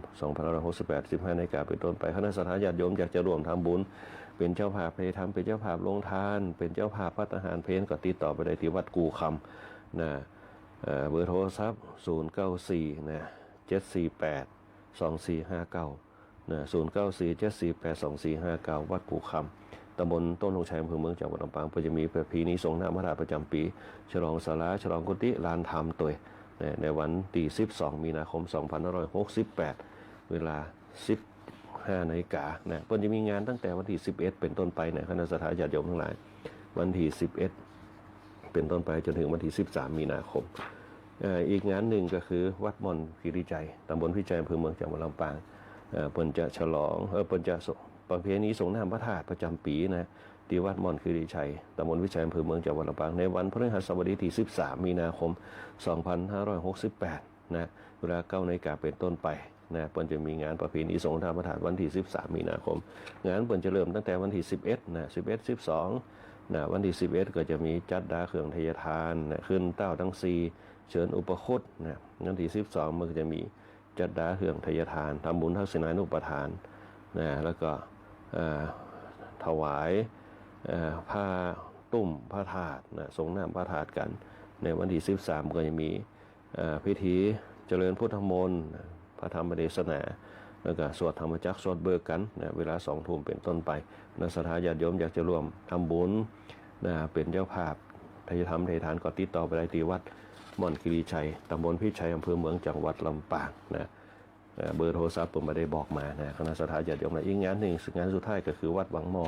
2568 15 นาฬิกาเป็นต้นไปคณะศรัทธาญาติโยมอยากจะร่วมทำบุญเป็นเจ้าภาพเพลทำเป็นเจ้าภาพลงทานเป็นเจ้าภาพพัฒหารเพลก็ติดต่อไปได้ที่วัดกูคำนะเบอร์โทรศัพท์094นะ748 2459นะ094 748 2459วัดกูคำตำบลต้นลงชัยอำเภอเมืองจังหวัดลำปางก็จะมีประเพณีส่งน้ำพระธาตุประจำปีฉลองศาลาฉลองกุฏิลานธรรมตัวในวันที่12มีนาคม2568เวลา15 นาฬิกานะก็จะมีงานตั้งแต่วันที่11เป็นต้นไปนะคณะศรัทธาญาติโยมทั้งหลายวันที่11เป็นต้นไปจนถึงวันที่13มีนาคมอีกงานหนึ่งก็คือวัดม่อนคีรีใจตำบลพิจัยอำเภอเมืองจังหวัดลำปางเปิ่นจะฉลองเปิ่นจะประเพณีส่งน้ำพระธาตุประจำปีนะที่วัดม่อนคีรีชัยตำบลวิชัยอำเภอเมืองจังหวัดลำปางในวันพฤหัสบดีที่13มีนาคม2568นะเวลา9 นาฬิกาเป็นต้นไปนะเปิ่นจะมีงานประเพณีส่งน้ำพระธาตุวันที่13มีนาคมงานเปิ่นจะเริ่มตั้งแต่วันที่11นะ11 12นะวันที่11ก็จะมีจัดดาเครื่องทยทานนะขึ้นเต้าทั้ง4เชิญอุปคุตนะวันที่12มันก็จะมีจัดดาเครื่องทยทานทำบุญทักษิณานุปทานนะแล้วก็ถวายผ้าตุ่มพระธาตุนะส่งน้ำพระธาตุกันในวันที่13ก็จะมีพิธีเจริญพุทธมนต์พระธรรมเทศนาแล้วก็สวดธรรมจักรสวดเบิกกันนะเวลา20 ทุ่มเป็นต้นไปนักศรัทธาญาติโยมอยากจะร่วมทำบุญนะเป็นเจ้าภาพทายธรรมทายทานก็ติดต่อไปได้ที่วัดม่อนคีรีชัยตำบลพิชัยอำเภอเมืองจังหวัดลำปางนะเบอร์โทรศัพท์ผมไม่ได้บอกมานะคณะศรัทธาญาติโยมอีกงานหนึ่งงานสุดท้ายก็คือวัดวังหม้อ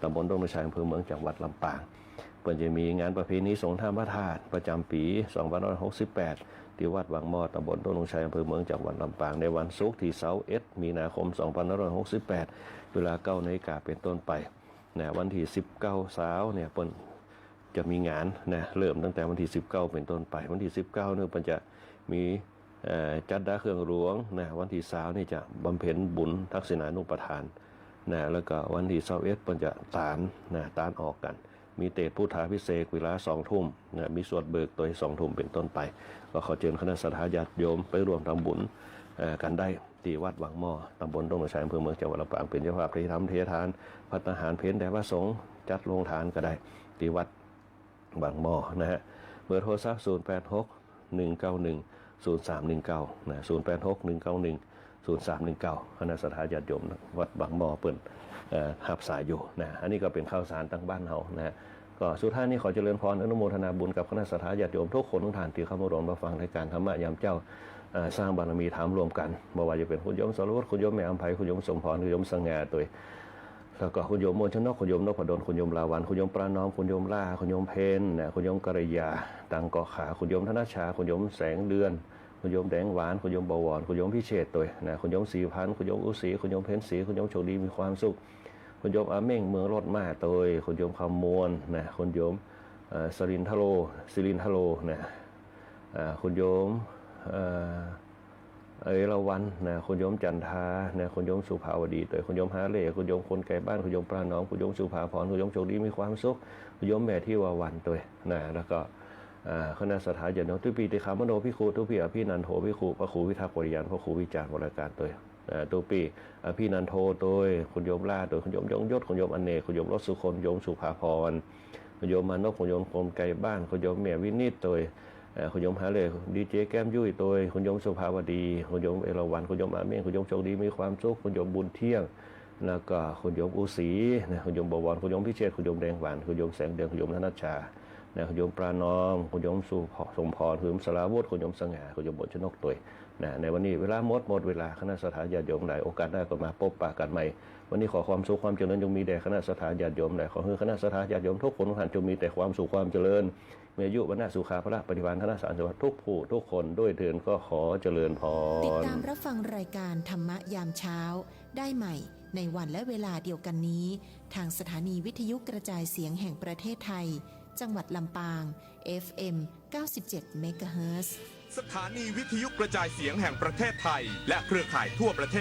ตำบลดงชัยอำเภอเมืองจังหวัดลำปางเปิ่นจะมีงานประเพณีส่งน้ำพระธาตุประจำปี2568ที่วัดวังหม้อตำบลดงชัยอำเภอเมืองจังหวัดลำปางในวันศุกร์ที่21มีนาคม2568เวลา9 นาฬิกาเป็นต้นไปนะวันที่19เช้าเนี่ยเปิ่นจะมีงานนะเริ่มตั้งแต่วันที่19เป็นต้นไปวันที่19เนี่ยเปิ่นจะมีจัดดาเครื่องหลวงนะวันที่20นี่จะบำเพ็ญบุญทักษิณานุปทานนะแล้วก็วันที่21เปิ่นจะตานออกกันมีเตศพุทธาภิเษกเวลา20 ทุ่มนะมีสวดเบิกตัว20 ทุ่มเป็นต้นไปก็ขอเชิญคณะศรัทธาญาติโยมไปร่วมทำบุญกันได้ที่วัดวังหม้อตำบลดงชัยอำเภอเมืองจังหวัดลำปางเป็นเจ้าภาพที่ทำเททานภัตตาหารเพลแต่ว่าสงฆ์จัดโรงทานก็ได้ที่วัดวังหม้อนะฮะเบอร์โทรศัพท์086 191 0319นะ086 191 0319คณะศรัทธาญาติโยมวัดบางหม้อเปิ่นหับสายอยู่นะอันนี้ก็เป็นข่าวสารตั้งบ้านเฮานะก็สุดท้ายนี้ขอเจริญพรอนุโมทนาบุญกับคณะศรัทธาญาติโยมทุกคนทุกท่านที่เข้ามาร่วมรับฟังรายการธรรมะยามเจ้าสร้างบารมีธรรมรวมกันบ่ว่าจะเป็นคุณโยมสรวุฒิคุณโยมแม่อำไพคุณโยมสมพรคุณโยมสง่าตัวแล้วก็คุณโยมมนชนกคุณโยมนพดลคุณโยมลาวันคุณโยมปราน้อมคุณโยมล่าคุณโยมเพนนะคุณโยมกัลยาตังเกาะขาคุณโยมธนชาคุณโยมแสงเดือนคุณโยมแดงหวานคุณโยมบวรคุณโยมพิเชษตัวนะคุณโยมสีพันคุณโยมอุศรีคุณโยมเพนศรีคุณโยมโชคดีมีความสุขคุณโยมอาเม่งเมืองรถมาตัวคุณโยมคำมวลนะคุณโยมสิรินทโลนะคุณโยมเอราวันนะคุณโยมจันทานะคุณโยมสุภาวดีตัวคุณโยมฮาเล่คุณโยมคนไกลบ้านคุณโยมปราน้องคุณโยมสุภาพรคุณโยมโชคดีมีความสุขคุณโยมแม่ที่วาวันตัวนะแล้วก็คณะศรัทธาญาติโยมทุปีติขามโนภิกขุทุปีอภินันโทภิกขุพระครูวิทักษ์วริยันพระครูวิจารณ์วรการตัวตุปีอภินันโทตัวคุณโยมล่าตัวคุณโยมยงยศคุณโยมอเนกคุณโยมรสสุคนโยมสุภาพรคุณโยมมานพคุณโยมคนไกลบ้านคุณโยมแม่วินิจตัวคุณโยมหาเลยดีเจแก้มยุ่ยตัวคุณโยมสุภาวดีคุณโยมเอราวัณคุณโยมอาเม่งคุณโยมโชคดีมีความสุขคุณโยมบุญเที่ยงแล้วก็คุณโยมอุศรีนะคุณโยมบวรคุณโยมพิเชษคุณโยมแดงหวานคุณโยมแสงเดือนคุณโยมธนัชชานะคุณโยมปราน้อมคุณโยมสุสมพรคุณโยมสลาวุฒิคุณโยมสง่าคุณโยมบนชนกตัวนะในวันนี้เวลาหมดเวลาคณะศรัทธาญาติโยมหลายโอกาสได้ก็มาพบปะกันใหม่วันนี้ขอความสุขความเจริญจงมีแด่คณะศรัทธาญาติโยมหลายขอให้คณะศรัทธาญาติโยมทุกคนทุกท่านจงมีแต่ความสุขความเจริญ มีอายุวรรณะสุขาพระปฏิบัติธนสารสวัสดิ์ทุกผู้ทุกคนด้วยเถิดก็ขอเจริญพร ติดตามรับฟังรายการธรรมะยามเช้าได้ใหม่ในวันและเวลาเดียวกันนี้ ทางสถานีวิทยุกระจายเสียงแห่งประเทศไทย จังหวัดลำปาง FM 97 เมกะเฮิรตซ์ สถานีวิทยุกระจายเสียงแห่งประเทศไทยและเครือข่ายทั่วประเทศ